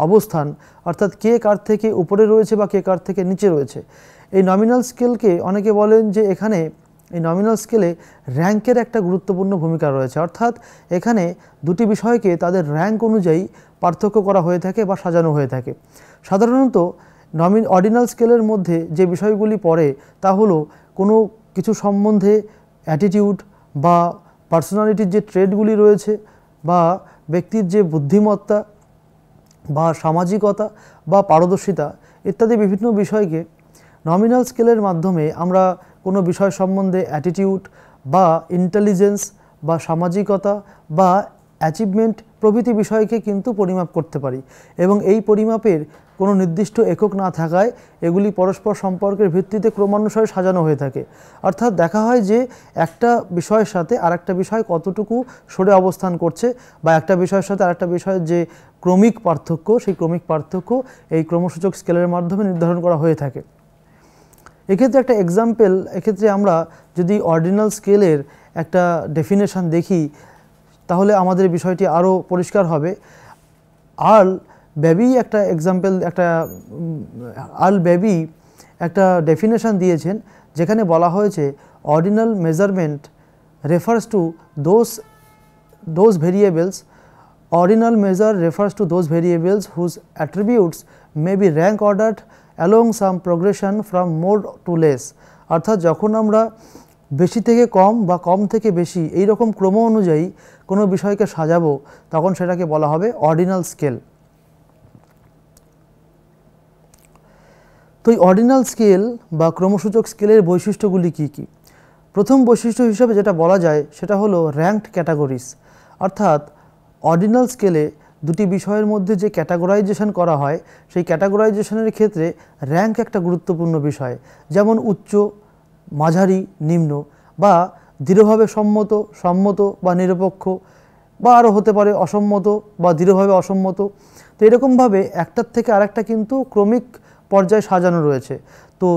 অবস্থান, অর্থাৎ কে কার থেকে উপরে রয়েছে বা কে কার থেকে নিচে রয়েছে। এই নমিনাল স্কেলকে অনেকে বলেন যে এখানে এই নমিনাল স্কেলে র্যাঙ্কের একটা গুরুত্বপূর্ণ ভূমিকা রয়েছে, অর্থাৎ এখানে দুটি বিষয়কে তাদের র্যাঙ্ক অনুযায়ী পার্থক্য করা হয়ে থাকে বা সাজানো হয়ে থাকে। সাধারণত অর্ডিনাল স্কেলের মধ্যে যে বিষয়গুলি পড়ে তা হলো কোনো কিছু সম্বন্ধে অ্যাটিটিউড বা পার্সোনালিটির যে ট্রেডগুলি রয়েছে, বা ব্যক্তির যে বুদ্ধিমত্তা বা সামাজিকতা বা পারদর্শিতা ইত্যাদি বিভিন্ন বিষয়কে নমিনাল স্কেলের মাধ্যমে আমরা কোনো বিষয় সম্বন্ধে অ্যাটিটিউড বা ইন্টেলিজেন্স বা সামাজিকতা বা অ্যাচিভমেন্ট প্রভৃতি বিষয়কে কিন্তু পরিমাপ করতে পারি। এবং এই পরিমাপের কোনো নির্দিষ্ট একক না থাকায় এগুলি পরস্পর সম্পর্কের ভিত্তিতে ক্রমানুসারে সাজানো হয়ে থাকে। অর্থাৎ দেখা হয় যে একটা বিষয়ের সাথে আরেকটা বিষয় কতটুকু সরে অবস্থান করছে, বা একটা বিষয়ের সাথে আরেকটা বিষয়ের যে ক্রমিক পার্থক্য, সেই ক্রমিক পার্থক্য এই ক্রমসূচক স্কেলের মাধ্যমে নির্ধারণ করা হয়ে থাকে। এক্ষেত্রে একটা এক্সাম্পল, এক্ষেত্রে আমরা যদি অর্ডিনাল স্কেলের একটা ডেফিনেশন দেখি তাহলে আমাদের বিষয়টি আরও পরিষ্কার হবে। আর্ল বেবি একটা ডেফিনেশন দিয়েছেন, যেখানে বলা হয়েছে ordinal measurement refers to those variables. Ordinal measure refers to those variables whose attributes may be rank ordered along some progression from more to less. অর্থাৎ যখন আমরা বেশি থেকে কম বা কম থেকে বেশি এই রকম ক্রম অনুযায়ী কোনো বিষয়কে সাজাবো, তখন সেটাকে বলা হবে অর্ডিনাল স্কেল। তো এই অর্ডিনাল স্কেল বা ক্রমসূচক স্কেলের বৈশিষ্ট্যগুলি কি কি? প্রথম বৈশিষ্ট্য হিসেবে যেটা বলা যায় সেটা হলো র্যাঙ্কড ক্যাটাগরিজ। অর্থাৎ অর্ডিনাল স্কেলে দুটি বিষয়ের মধ্যে যে ক্যাটাগরাইজেশন করা হয়, সেই ক্যাটাগরাইজেশনের ক্ষেত্রে র্যাঙ্ক একটা গুরুত্বপূর্ণ বিষয়। যেমন উচ্চ, মাঝারি, নিম্ন, বা দৃঢ়ভাবে সম্মত, সম্মত বা নিরপেক্ষ, বা আরও হতে পারে অসম্মত বা দৃঢ়ভাবে অসম্মত। তো এরকমভাবে একটার থেকে আরেকটা কিন্তু ক্রমিক পর্যায়ে সাজানো রয়েছে। তো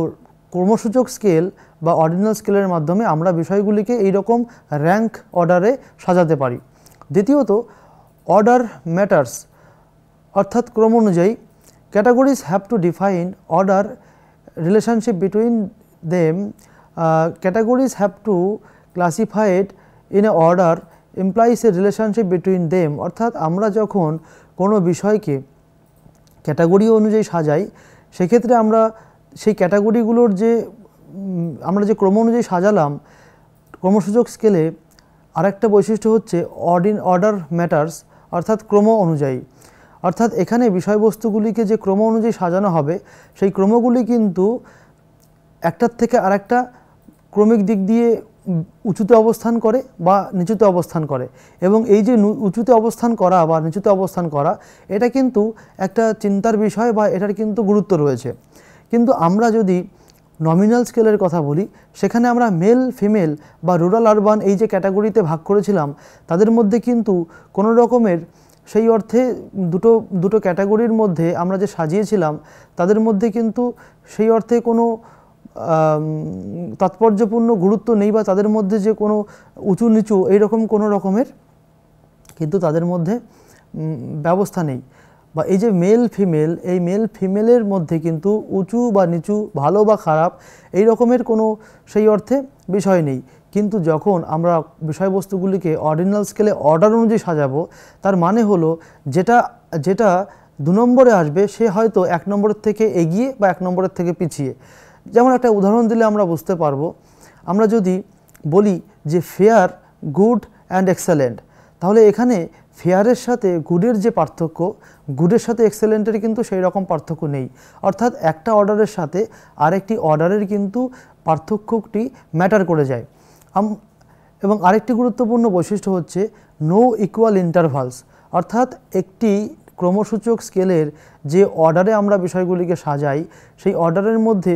ক্রমসূচক স্কেল বা অর্ডিনাল স্কেলের মাধ্যমে আমরা বিষয়গুলিকে এইরকম র্যাঙ্ক অর্ডারে সাজাতে পারি। দ্বিতীয়ত, অর্ডার ম্যাটার্স, অর্থাৎ ক্রম অনুযায়ী। Categories have to define order relationship between them. Categories have to classify it in a order implies a relationship between them. অর্থাৎ আমরা যখন কোনো বিষয়কে ক্যাটাগরি অনুযায়ী সাজাই, সেক্ষেত্রে আমরা সেই ক্যাটাগরিগুলোর আমরা যে ক্রম অনুযায়ী সাজালাম ক্রমসূচক স্কেলে, আরেকটা বৈশিষ্ট্য হচ্ছে অর্ডার ম্যাটার্স, অর্থাৎ ক্রম অনুযায়ী। অর্থাৎ এখানে বিষয়বস্তুগুলিকে যে ক্রম অনুযায়ী সাজানো হবে, সেই ক্রমগুলি কিন্তু একটার থেকে আরেকটা ক্রমিক দিক দিয়ে উঁচুতে অবস্থান করে বা নিচুতে অবস্থান করে। এবং এই যে উঁচুতে অবস্থান করা বা নিচুতে অবস্থান করা, এটা কিন্তু একটা চিন্তার বিষয় বা এটার কিন্তু গুরুত্ব রয়েছে। কিন্তু আমরা যদি নমিনাল স্কেলের কথা বলি, সেখানে আমরা মেল, ফিমেল বা রুরাল আরবান এই যে ক্যাটাগরিতে ভাগ করেছিলাম, তাদের মধ্যে কিন্তু কোনো রকমের সেই অর্থে দুটো দুটো ক্যাটাগরির মধ্যে আমরা যে সাজিয়েছিলাম তাদের মধ্যে কিন্তু সেই অর্থে কোনো তাৎপর্যপূর্ণ গুরুত্ব নেই, বা তাদের মধ্যে যে কোনো উঁচু নিচু এইরকম কোনো রকমের কিন্তু তাদের মধ্যে ব্যবস্থা নেই। বা এই যে মেল ফিমেল, এই মেল ফিমেলের মধ্যে কিন্তু উঁচু বা নিচু, ভালো বা খারাপ এই রকমের কোনো সেই অর্থে বিষয় নেই। কিন্তু যখন আমরা বিষয়বস্তুগুলিকে অর্ডিনাল স্কেলে অর্ডার অনুযায়ী সাজাবো, তার মানে হলো যেটা যেটা 2 নম্বরে আসবে সে হয়তো 1 নম্বরের থেকে এগিয়ে বা 1 নম্বরের থেকে পিছিয়ে। যেমন একটা উদাহরণ দিলে আমরা বুঝতে পারবো, আমরা যদি বলি যে ফেয়ার, গুড অ্যান্ড এক্সেলেন্ট, তাহলে এখানে ফেয়ারের সাথে গুডের যে পার্থক্য, গুডের সাথে এক্সেলেন্টের কিন্তু সেই রকম পার্থক্য নেই। অর্থাৎ একটা অর্ডারের সাথে আরেকটি অর্ডারের কিন্তু পার্থক্যটি ম্যাটার করে যায়। এবং আরেকটি গুরুত্বপূর্ণ বৈশিষ্ট্য হচ্ছে নো ইকুয়াল ইন্টারভালস, অর্থাৎ একটি ক্রমসূচক স্কেলের যে অর্ডারে আমরা বিষয়গুলিকে সাজাই সেই অর্ডারের মধ্যে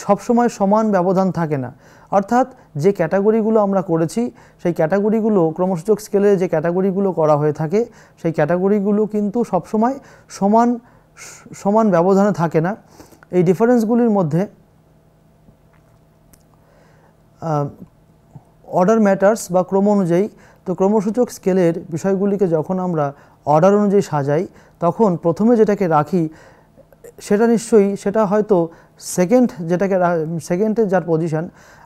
সবসময় সমান ব্যবধান থাকে না। অর্থাৎ যে ক্যাটাগরিগুলো আমরা করেছি সেই ক্যাটাগরিগুলো ক্রমসূচক স্কেলে যে ক্যাটাগরিগুলো করা হয়ে থাকে সেই ক্যাটাগরিগুলো কিন্তু সবসময় সমান সমান ব্যবধানে থাকে না। এই ডিফারেন্সগুলির মধ্যে অর্ডার ম্যাটার্স বা ক্রম অনুযায়ী। তো ক্রমসূচক স্কেলের বিষয়গুলিকে যখন আমরা অর্ডার অনুযায়ী সাজাই তখন প্রথমে যেটাকে রাখি সেটা হয়তো সেকেন্ডে যার পজিশন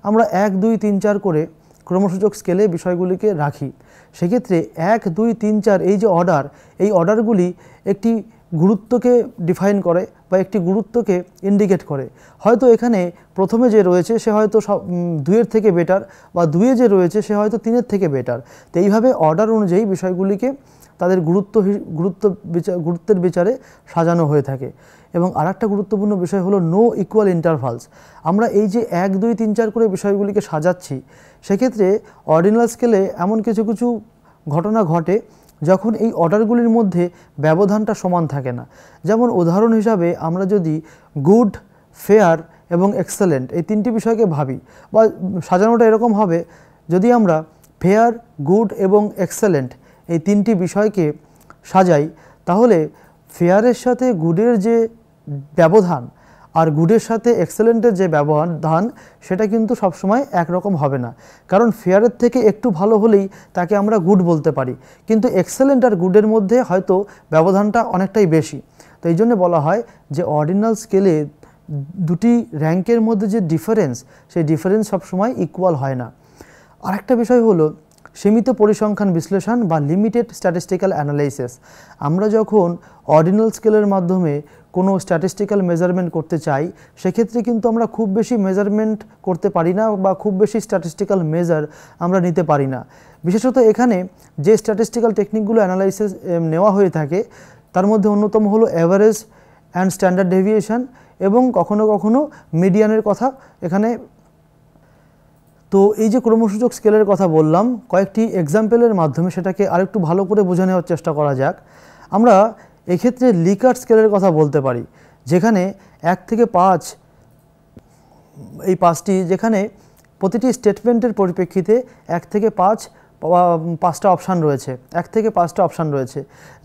আমরা 1, 2, 3, 4 করে ক্রমসূচক স্কেলে বিষয়গুলিকে রাখি। সেক্ষেত্রে 1, 2, 3, 4 এই যে অর্ডার, এই অর্ডারগুলি একটি গুরুত্বকে ডিফাইন করে বা একটি গুরুত্বকে ইন্ডিকেট করে। হয়তো এখানে প্রথমে যে রয়েছে সে হয়তো 2-এর থেকে বেটার, বা 2-এ যে রয়েছে সে হয়তো 3-এর থেকে বেটার। তো এইভাবে অর্ডার অনুযায়ী বিষয়গুলিকে তাদের গুরুত্বের বিচারে সাজানো হয়ে থাকে। এবং আরেকটা গুরুত্বপূর্ণ বিষয় হলো নো ইকুয়াল ইন্টারভালস। আমরা এই যে 1, 2, 3, 4 করে বিষয়গুলিকে সাজাচ্ছি, সেক্ষেত্রে অর্ডিনাল স্কেলে এমন কিছু কিছু ঘটনা ঘটে যখন এই অর্ডারগুলির মধ্যে ব্যবধানটা সমান থাকে না। যেমন উদাহরণ হিসাবে আমরা যদি গুড, ফেয়ার এবং এক্সেলেন্ট এই 3টি বিষয়কে ভাবি, বা সাজানোটা এরকম হবে, যদি আমরা ফেয়ার, গুড এবং এক্সেলেন্ট এই 3টি বিষয়কে সাজাই, তাহলে ফেয়ারের সাথে গুডের যে ব্যবধান আর গুডের সাথে এক্সেলেন্টের যে ব্যবধান সেটা কিন্তু সবসময় একরকম হবে না। কারণ ফেয়ারের থেকে একটু ভালো হলেই তাকে আমরা গুড বলতে পারি, কিন্তু এক্সেলেন্ট আর গুডের মধ্যে হয়তো ব্যবধানটা অনেকটাই বেশি। তো এই জন্য বলা হয় যে অর্ডিনাল স্কেলে দুটি র্যাঙ্কের মধ্যে যে ডিফারেন্স, সেই ডিফারেন্স সবসময় ইকুয়াল হয় না। আরেকটা বিষয় হলো সীমিত পরিসংখ্যান বিশ্লেষণ বা লিমিটেড স্ট্যাটিস্টিক্যাল অ্যানালাইসিস। আমরা যখন অর্ডিনাল স্কেলের মাধ্যমে কোনো স্ট্যাটিস্টিক্যাল মেজারমেন্ট করতে চাই, সেক্ষেত্রে কিন্তু আমরা খুব বেশি মেজারমেন্ট করতে পারি না বা খুব বেশি স্ট্যাটিস্টিক্যাল মেজার আমরা নিতে পারি না। বিশেষত এখানে যে স্ট্যাটিস্টিক্যাল টেকনিকগুলো অ্যানালাইসিস নেওয়া হয়ে থাকে তার মধ্যে অন্যতম হলো অ্যাভারেজ অ্যান্ড স্ট্যান্ডার্ড ডেভিয়েশন এবং কখনো কখনো মিডিয়ানের কথা এখানে। তো এই যে ক্রমসূচক স্কেলের কথা বললাম, কয়েকটি এক্সাম্পলের মাধ্যমে সেটাকে আরেকটু ভালো করে বুঝে নেওয়ার চেষ্টা করা যাক। আমরা এক্ষেত্রে লিকার্ট স্কেলের কথা বলতে পারি, যেখানে 1 থেকে 5 এই 5টি, যেখানে প্রতিটি স্টেটমেন্টের পরিপ্রেক্ষিতে 1 থেকে 5টা অপশান রয়েছে, 1 থেকে 5টা অপশান রয়েছে।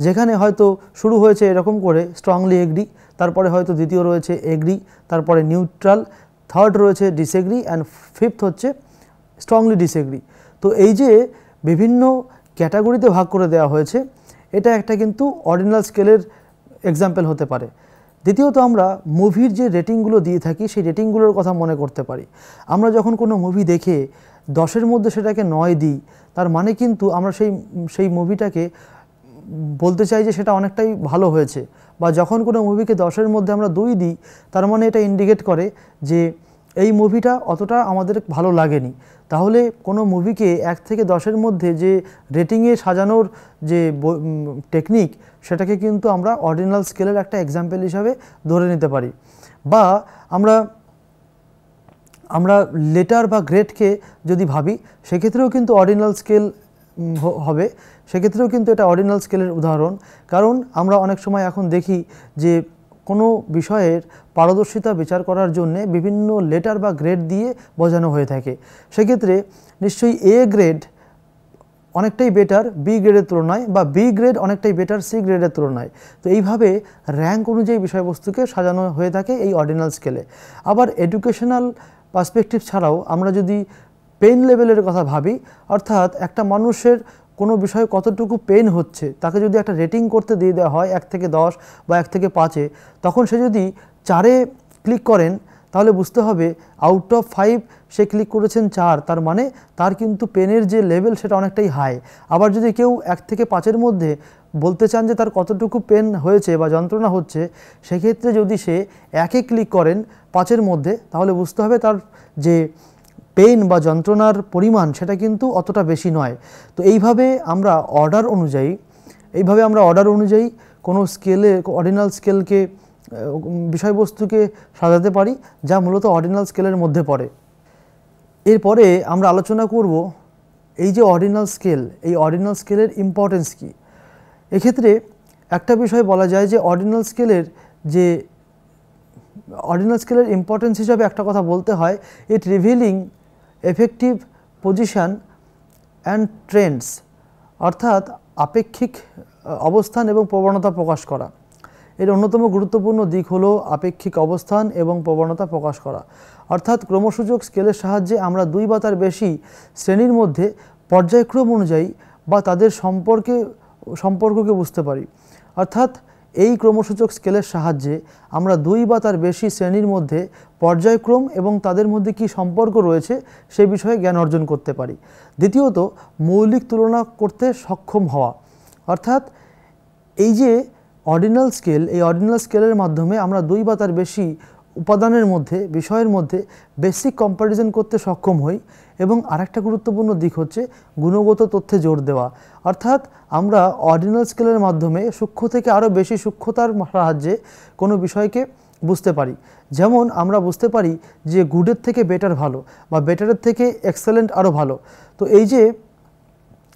যেখানে হয়তো শুরু হয়েছে এরকম করে স্ট্রংলি এগ্রি, তারপরে হয়তো দ্বিতীয় রয়েছে এগ্রি, তারপরে নিউট্রাল, থার্ড রয়েছে ডিসএগ্রি অ্যান্ড ফিফথ হচ্ছে স্ট্রংলি ডিসএগ্রি। তো এই যে বিভিন্ন ক্যাটাগরিতে ভাগ করে দেওয়া হয়েছে, এটা একটা কিন্তু অর্ডিনাল স্কেলের এক্সাম্পল হতে পারে। দ্বিতীয়ত আমরা মুভির যে রেটিংগুলো দিয়ে থাকি সেই রেটিংগুলোর কথা মনে করতে পারি। আমরা যখন কোনো মুভি দেখে 10-এর মধ্যে সেটাকে 9 দিই, তার মানে কিন্তু আমরা সেই মুভিটাকে বলতে চাই যে সেটা অনেকটাই ভালো হয়েছে। বা যখন কোনো মুভিকে 10-এর মধ্যে আমরা 2 দিই, তার মানে এটা ইন্ডিকেট করে যে এই মুভিটা অতটা আমাদের ভালো লাগেনি। তাহলে কোনো মুভিকে 1 থেকে 10-এর মধ্যে যে রেটিংয়ে সাজানোর যে টেকনিক, সেটাকে কিন্তু আমরা অর্ডিনাল স্কেলের একটা এক্সাম্পল হিসাবে ধরে নিতে পারি। বা আমরা লেটার বা গ্রেডকে যদি ভাবি, সেক্ষেত্রেও কিন্তু অর্ডিনাল স্কেল হবে, সেক্ষেত্রেও কিন্তু এটা অর্ডিনাল স্কেলের উদাহরণ। কারণ আমরা অনেক সময় এখন দেখি যে কোনো বিষয়ের পারদর্শিতা বিচার করার জন্যে বিভিন্ন লেটার বা গ্রেড দিয়ে বোঝানো হয়ে থাকে। সেক্ষেত্রে নিশ্চয়ই এ গ্রেড অনেকটাই বেটার বি গ্রেডের তুলনায়, বা বি গ্রেড অনেকটাই বেটার সি গ্রেডের তুলনায়। তো এইভাবে র্যাঙ্ক অনুযায়ী বিষয়বস্তুকে সাজানো হয়ে থাকে এই অর্ডিনাল স্কেলে। আবার এডুকেশনাল পার্সপেক্টিভ ছাড়াও আমরা যদি পেন লেভেলের কথা ভাবি, অর্থাৎ একটা মানুষের কোনো বিষয়ে কতটুকু পেন হচ্ছে তাকে যদি একটা রেটিং করতে দিয়ে দেওয়া হয় 1 থেকে 10 বা 1 থেকে 5-এ, তখন সে যদি 4-এ ক্লিক করেন তাহলে বুঝতে হবে আউট অফ 5 সে ক্লিক করেছেন 4, তার মানে তার কিন্তু পেনের যে লেভেল সেটা অনেকটাই হাই। আবার যদি কেউ 1 থেকে 5-এর মধ্যে বলতে চান যে তার কতটুকু পেন হয়েছে বা যন্ত্রণা হচ্ছে, সেক্ষেত্রে যদি সে 1-এ ক্লিক করেন 5-এর মধ্যে, তাহলে বুঝতে হবে তার যে পেইন বা যন্ত্রণার পরিমাণ সেটা কিন্তু অতটা বেশি নয়। তো এইভাবে আমরা অর্ডার অনুযায়ী কোনো স্কেলে অর্ডিনাল স্কেলকে বিষয়বস্তুকে সাজাতে পারি, যা মূলত অর্ডিনাল স্কেলের মধ্যে পড়ে। এরপরে আমরা আলোচনা করব এই যে অর্ডিনাল স্কেল, এই অর্ডিনাল স্কেলের ইম্পর্টেন্স কী। এক্ষেত্রে একটা বিষয় বলা যায় যে অর্ডিনাল স্কেলের ইম্পর্টেন্স হিসাবে একটা কথা বলতে হয়, it revealing effective position and trends, অর্থাৎ আপেক্ষিক অবস্থান এবং প্রবণতা প্রকাশ করা। এর অন্যতম গুরুত্বপূর্ণ দিক হলো আপেক্ষিক অবস্থান এবং প্রবণতা প্রকাশ করা। অর্থাৎ ক্রমসূচক স্কেলের সাহায্যে আমরা 2 বা তার বেশি শ্রেণীর মধ্যে পর্যায়ক্রম অনুযায়ী বা তাদের সম্পর্ককে বুঝতে পারি। অর্থাৎ এই ক্রমসূচক স্কেলের সাহায্যে আমরা 2 বা তার বেশি শ্রেণীর মধ্যে পর্যায়ক্রম এবং তাদের মধ্যে কি সম্পর্ক রয়েছে সে বিষয়ে জ্ঞান অর্জন করতে পারি। দ্বিতীয়ত, মৌলিক তুলনা করতে সক্ষম হওয়া। অর্থাৎ এই যে অর্ডিনাল স্কেল, এই অর্ডিনাল স্কেলের মাধ্যমে আমরা 2 বা তার বেশি উপাদানের মধ্যে, বিষয়ের মধ্যে বেসিক কম্প্যারিজন করতে সক্ষম হই। এবং আরেকটা গুরুত্বপূর্ণ দিক হচ্ছে গুণগত তথ্যে জোর দেওয়া। অর্থাৎ আমরা অর্ডিনাল স্কেলের মাধ্যমে সূক্ষ্ম থেকে আরও বেশি সূক্ষ্মতার সাহায্যে কোনো বিষয়কে বুঝতে পারি। যেমন আমরা বুঝতে পারি যে গুডের থেকে বেটার ভালো, বা বেটারের থেকে এক্সেলেন্ট আরও ভালো। তো এই যে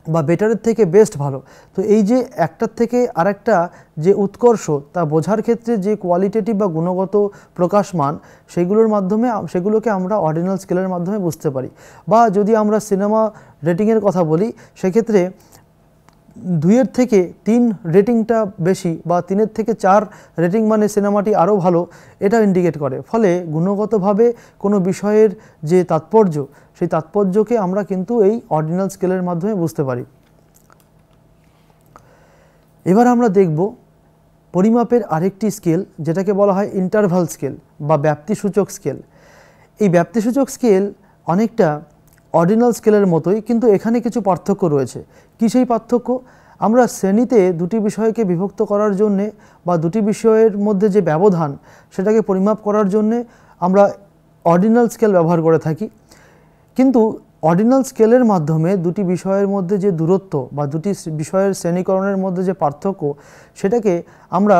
বা বেটারের থেকে বেস্ট ভালো, তো এই যে একটার থেকে আরেকটা যে উৎকর্ষ তা বোঝার ক্ষেত্রে যে কোয়ালিটেটিভ বা গুণগত প্রকাশমান, সেগুলোকে আমরা অর্ডিনাল স্কেলের মাধ্যমে বুঝতে পারি। বা যদি আমরা সিনেমা রেটিংয়ের কথা বলি, সেক্ষেত্রে 2-এর থেকে 3 রেটিংটা বেশি বা 3-এর থেকে 4 রেটিং মানে সিনেমাটি আরও ভালো, এটা ইন্ডিকেট করে। ফলে গুণগতভাবে কোনো বিষয়ের যে তাৎপর্য, সেই তাৎপর্যকে আমরা কিন্তু এই অর্ডিনাল স্কেলের মাধ্যমে বুঝতে পারি। এবার আমরা দেখব পরিমাপের আরেকটি স্কেল, যেটাকে বলা হয় ইন্টারভাল স্কেল বা ব্যাপ্তিসূচক স্কেল। এই ব্যাপ্তিসূচক স্কেল অনেকটা অর্ডিনাল স্কেলের মতোই, কিন্তু এখানে কিছু পার্থক্য রয়েছে। কী সেই পার্থক্য? আমরা শ্রেণীতে 2টি বিষয়কে বিভক্ত করার জন্যে বা 2টি বিষয়ের মধ্যে যে ব্যবধান সেটাকে পরিমাপ করার জন্যে আমরা অর্ডিনাল স্কেল ব্যবহার করে থাকি। কিন্তু অর্ডিনাল স্কেলের মাধ্যমে 2টি বিষয়ের মধ্যে যে দূরত্ব বা 2টি বিষয়ের শ্রেণীকরণের মধ্যে যে পার্থক্য, সেটাকে আমরা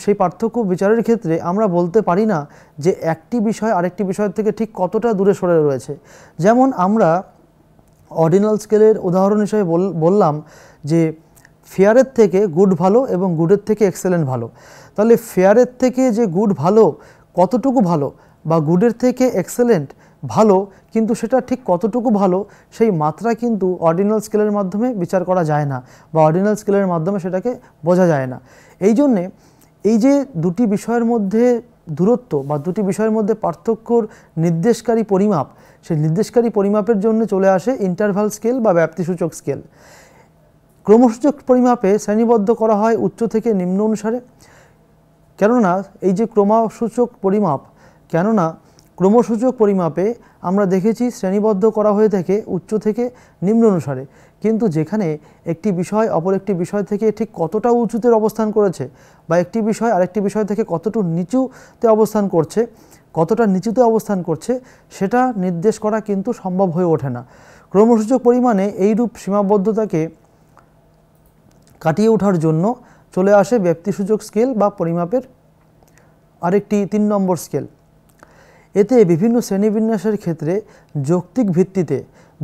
সেই পার্থক্য বিচারের ক্ষেত্রে আমরা বলতে পারি না যে একটি বিষয় আরেকটি বিষয়ের থেকে ঠিক কতটা দূরে সরে রয়েছে। যেমন আমরা অর্ডিনাল স্কেলের উদাহরণ হিসেবে বললাম যে ফেয়ারের থেকে গুড ভালো এবং গুডের থেকে এক্সেলেন্ট ভালো। তাহলে ফেয়ারের থেকে যে গুড ভালো কতটুকু ভালো, বা গুডের থেকে এক্সেলেন্ট ভালো, কিন্তু সেটা ঠিক কতটুকু ভালো সেই মাত্রা কিন্তু অর্ডিনাল স্কেলের মাধ্যমে বিচার করা যায় না, বা অর্ডিনাল স্কেলের মাধ্যমে সেটাকে বোঝা যায় না। এই জন্যে এই যে 2টি বিষয়ের মধ্যে দূরত্ব বা 2টি বিষয়ের মধ্যে পার্থক্যর নির্দেশকারী পরিমাপ, সেই নির্দেশকারী পরিমাপের জন্য চলে আসে ইন্টারভাল স্কেল বা ব্যাপ্তিসূচক স্কেল। ক্রমসূচক পরিমাপে শ্রেণীবদ্ধ করা হয় উচ্চ থেকে নিম্ন অনুসারে। কেননা ক্রমসূচক পরিমাপে আমরা দেখেছি শ্রেণীবদ্ধ করা হয়ে থাকে উচ্চ থেকে নিম্ন অনুসারে, কিন্তু যেখানে একটি বিষয় অপর একটি বিষয় থেকে ঠিক কতটা উঁচুতে অবস্থান করেছে, বা একটি বিষয় আরেকটি বিষয় থেকে কতটুকু নিচুতে অবস্থান করছে, সেটা নির্দেশ করা কিন্তু সম্ভব হয়ে ওঠে না। ক্রমসূচক পরিমাণে এইরূপ সীমাবদ্ধতাকে কাটিয়ে ওঠার জন্য চলে আসে ব্যাপ্তিসূচক স্কেল বা পরিমাপের আরেকটি 3 নম্বর স্কেল। এতে বিভিন্ন শ্রেণীবিন্যাসের ক্ষেত্রে যৌক্তিক ভিত্তিতে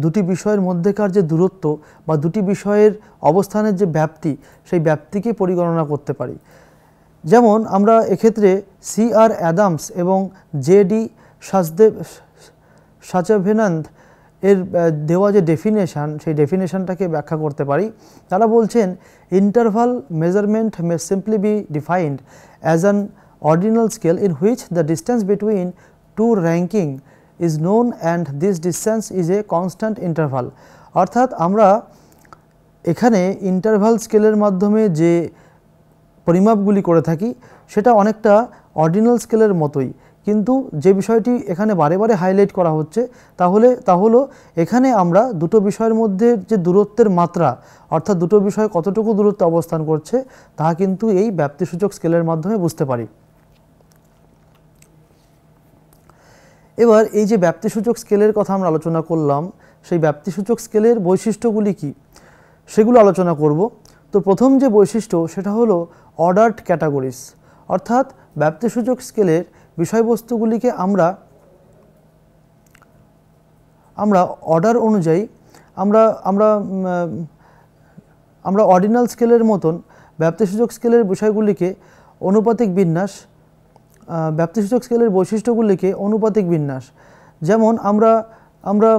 2টি বিষয়ের মধ্যেকার যে দূরত্ব বা 2টি বিষয়ের অবস্থানের যে ব্যাপ্তি, সেই ব্যাপ্তিকে পরিগণনা করতে পারি। যেমন আমরা এক্ষেত্রে C.R. অ্যাডামস এবং J.D. সাচভেনান্দ এর দেওয়া যে ডেফিনেশান সেই ডেফিনেশানটাকে ব্যাখ্যা করতে পারি। তারা বলছেন interval measurement may simply be defined as an ordinal scale in which the distance between two ranking is known and this distance is a constant interval. অর্থাৎ আমরা এখানে ইন্টারভাল স্কেলের মাধ্যমে যে পরিমাপগুলি করে থাকি সেটা অনেকটা অর্ডিনাল স্কেলের মতোই, কিন্তু যে বিষয়টি এখানে বারে বারে হাইলাইট করা হচ্ছে তা হলো এখানে আমরা দুটো বিষয়ের মধ্যে যে দূরত্বের মাত্রা, অর্থাৎ দুটো বিষয় কতটুকু দূরত্বে অবস্থান করছে তা কিন্তু এই ব্যাপ্তিসূচক স্কেলের মাধ্যমে বুঝতে পারি। এবার এই যে ব্যাপ্তিসূচক স্কেলের কথা আমরা আলোচনা করলাম, সেই ব্যাপ্তিসূচক স্কেলের বৈশিষ্ট্যগুলি কি সেগুলো আলোচনা করব। তো প্রথম যে বৈশিষ্ট্য সেটা হলো অর্ডার্ড ক্যাটাগরিজ, অর্থাৎ ব্যাপ্তিসূচক স্কেলের বিষয়বস্তুগুলিকে আমরা অর্ডার অনুযায়ী আমরা অর্ডিনাল স্কেলের মতন ব্যাপ্তিসূচক স্কেলের বিষয়গুলিকে অনুপাতিক বিন্যাস, ব্যাপ্তিসূচক স্কেলের বৈশিষ্ট্যগুলিকে অনুপাতিক বিন্যাস, যেমন আমরা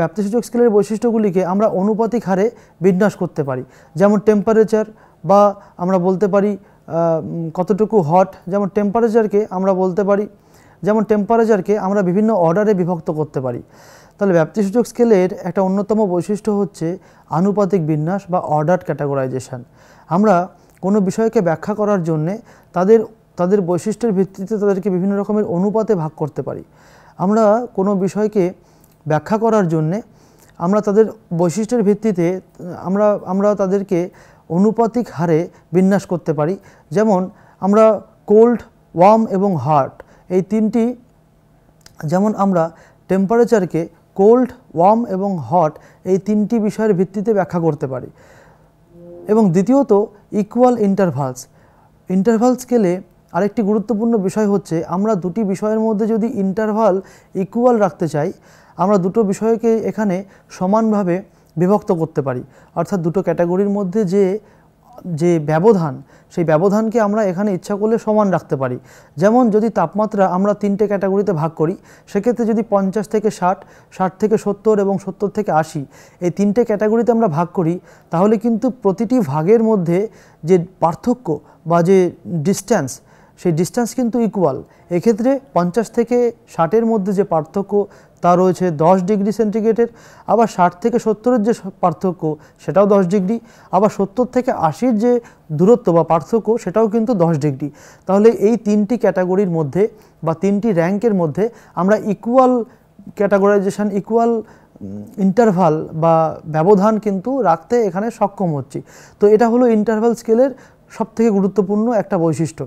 ব্যাপ্তিসূচক স্কেলের বৈশিষ্ট্যগুলিকে আমরা অনুপাতিক হারে বিন্যাস করতে পারি। যেমন টেম্পারেচার, বা আমরা বলতে পারি কতটুকু হট, যেমন টেম্পারেচারকে আমরা বিভিন্ন অর্ডারে বিভক্ত করতে পারি। তাহলে ব্যাপ্তিসূচক স্কেলের একটা অন্যতম বৈশিষ্ট্য হচ্ছে আনুপাতিক বিন্যাস বা অর্ডার ক্যাটাগরাইজেশন। আমরা কোনো বিষয়কে ব্যাখ্যা করার জন্যে তাদের বৈশিষ্ট্যের ভিত্তিতে তাদেরকে বিভিন্ন রকমের অনুপাতে ভাগ করতে পারি। আমরা কোনো বিষয়কে ব্যাখ্যা করার জন্যে আমরা তাদের বৈশিষ্ট্যের ভিত্তিতে আমরা তাদেরকে অনুপাতিক হারে বিন্যাস করতে পারি। যেমন আমরা কোল্ড, ওয়ার্ম এবং হট এই তিনটি, যেমন আমরা টেম্পারেচারকে কোল্ড, ওয়ার্ম এবং হট এই তিনটি বিষয়ের ভিত্তিতে ব্যাখ্যা করতে পারি। এবং দ্বিতীয়ত ইকুয়াল ইন্টারভাল স্কেলে আরেকটি গুরুত্বপূর্ণ বিষয় হচ্ছে আমরা দুটি বিষয়ের মধ্যে যদি ইন্টারভাল ইকুয়াল রাখতে চাই, আমরা দুটো বিষয়কে এখানে সমানভাবে বিভক্ত করতে পারি। অর্থাৎ দুটো ক্যাটাগরির মধ্যে যে ব্যবধান, সেই ব্যবধানকে আমরা এখানে ইচ্ছা করলে সমান রাখতে পারি। যেমন যদি তাপমাত্রা আমরা তিনটে ক্যাটাগরিতে ভাগ করি, সেক্ষেত্রে যদি 50 থেকে 60, 60 থেকে 70 এবং 70 থেকে 80 এই তিনটে ক্যাটাগরিতে আমরা ভাগ করি, তাহলে কিন্তু প্রতিটি ভাগের মধ্যে যে পার্থক্য বা যে ডিস্ট্যান্স, সেই ডিস্ট্যান্স কিন্তু ইকুয়াল। এক্ষেত্রে 50 থেকে 60-এর মধ্যে যে পার্থক্য তা রয়েছে 10 ডিগ্রি সেন্টিগ্রেডের, আবার 60 থেকে 70-এর যে পার্থক্য সেটাও 10 ডিগ্রি, আবার 70 থেকে 80-র যে দূরত্ব বা পার্থক্য সেটাও কিন্তু 10 ডিগ্রি। তাহলে এই তিনটি ক্যাটাগরির মধ্যে বা তিনটি র্যাঙ্কের মধ্যে আমরা ইকুয়াল ক্যাটাগরাইজেশন, ইকুয়াল ইন্টারভাল বা ব্যবধান কিন্তু রাখতে এখানে সক্ষম হচ্ছি। তো এটা হলো ইন্টারভাল স্কেলের সবথেকে গুরুত্বপূর্ণ একটা বৈশিষ্ট্য।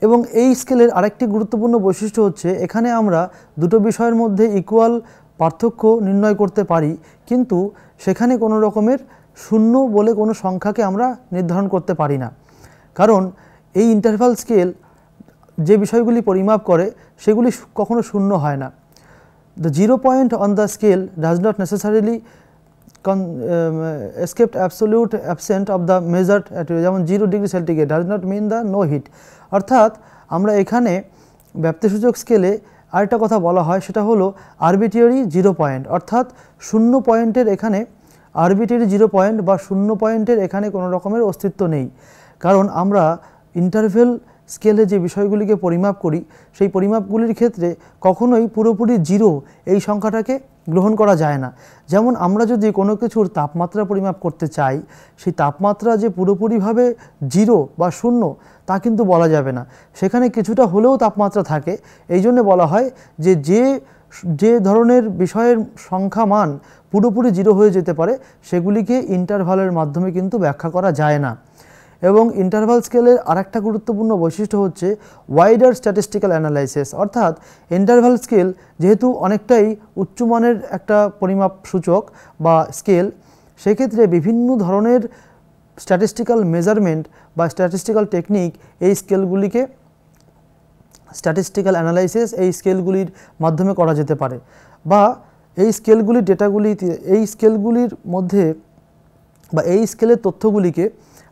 এবং এই স্কেলের আরেকটি গুরুত্বপূর্ণ বৈশিষ্ট্য হচ্ছে এখানে আমরা দুটো বিষয়ের মধ্যে ইকুয়াল পার্থক্য নির্ণয় করতে পারি, কিন্তু সেখানে কোনো রকমের শূন্য বলে কোনো সংখ্যাকে আমরা নির্ধারণ করতে পারি না। কারণ এই ইন্টারভাল স্কেল যে বিষয়গুলি পরিমাপ করে সেগুলি কখনো শূন্য হয় না। The 0 point on the scale does not necessarily escaped absolute absent of the measured যেমন 0 degree centigrade does not mean the no heat. অর্থাৎ আমরা এখানে ব্যাপ্তিসূচক স্কেলে আরেকটা কথা বলা হয়, সেটা হলো আরবিট্রারি 0 পয়েন্ট, অর্থাৎ 0 পয়েন্টের এখানে আরবিট্রারি 0 পয়েন্ট বা 0 পয়েন্টের এখানে কোনো রকমের অস্তিত্ব নেই। কারণ আমরা ইন্টারভেল স্কেলে যে বিষয়গুলিকে পরিমাপ করি সেই পরিমাপগুলির ক্ষেত্রে কখনোই পুরোপুরি 0 এই সংখ্যাটাকে গ্রহণ করা যায় না। যেমন আমরা যদি কোনো কিছুর তাপমাত্রা পরিমাপ করতে চাই, সেই তাপমাত্রা যে পুরোপুরিভাবে 0 বা 0 তা কিন্তু বলা যাবে না, সেখানে কিছুটা হলেও তাপমাত্রা থাকে। এই জন্য বলা হয় যে ধরনের বিষয়ের সংখ্যা মান পুরোপুরি 0 হয়ে যেতে পারে সেগুলিকে ইন্টারভালের মাধ্যমে কিন্তু ব্যাখ্যা করা যায় না। এবং ইন্টারভাল স্কেলের আরেকটা গুরুত্বপূর্ণ বৈশিষ্ট্য হচ্ছে ওয়াইডার স্ট্যাটিস্টিক্যাল অ্যানালাইসিস। অর্থাৎ ইন্টারভাল স্কেল যেহেতু অনেকটাই উচ্চমানের একটা পরিমাপ সূচক বা স্কেল, সেক্ষেত্রে বিভিন্ন ধরনের স্ট্যাটিস্টিক্যাল মেজারমেন্ট বা স্ট্যাটিস্টিক্যাল টেকনিক এই স্কেলগুলিকে স্ট্যাটিস্টিক্যাল অ্যানালাইসিস এই স্কেলগুলির মাধ্যমে করা যেতে পারে, বা এই স্কেলগুলির ডেটাগুলি এই স্কেলগুলির মধ্যে বা এই স্কেলের তথ্যগুলিকে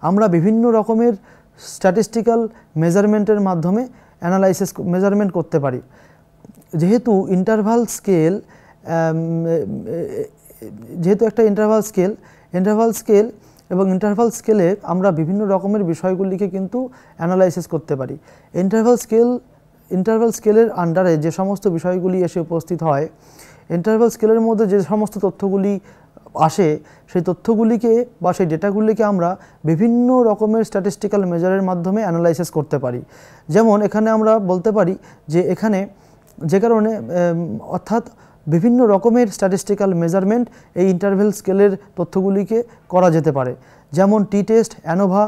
আমরা বিভিন্ন রকমের স্ট্যাটিস্টিক্যাল মেজারমেন্টের মাধ্যমে মেজারমেন্ট করতে পারি। যেহেতু ইন্টারভাল স্কেল যেহেতু একটা ইন্টারভাল স্কেল এবং ইন্টারভাল স্কেলে আমরা বিভিন্ন রকমের বিষয়গুলিকে কিন্তু অ্যানালাইসিস করতে পারি। ইন্টারভাল স্কেলের আন্ডারে যে সমস্ত বিষয়গুলি এসে উপস্থিত হয়, ইন্টারভাল স্কেলের মধ্যে যে সমস্ত তথ্যগুলি আসে, সেই তথ্যগুলিকে বা সেই ডেটাগুলিকে আমরা বিভিন্ন রকমের স্ট্যাটিস্টিক্যাল মেজারের মাধ্যমে অ্যানালাইসিস করতে পারি। যেমন এখানে আমরা বলতে পারি যে এখানে যে কারণে অর্থাৎ বিভিন্ন রকমের স্ট্যাটিস্টিক্যাল মেজারমেন্ট এই ইন্টারভাল স্কেলের তথ্যগুলিকে করা যেতে পারে। যেমন টি টেস্ট, অ্যানোভা,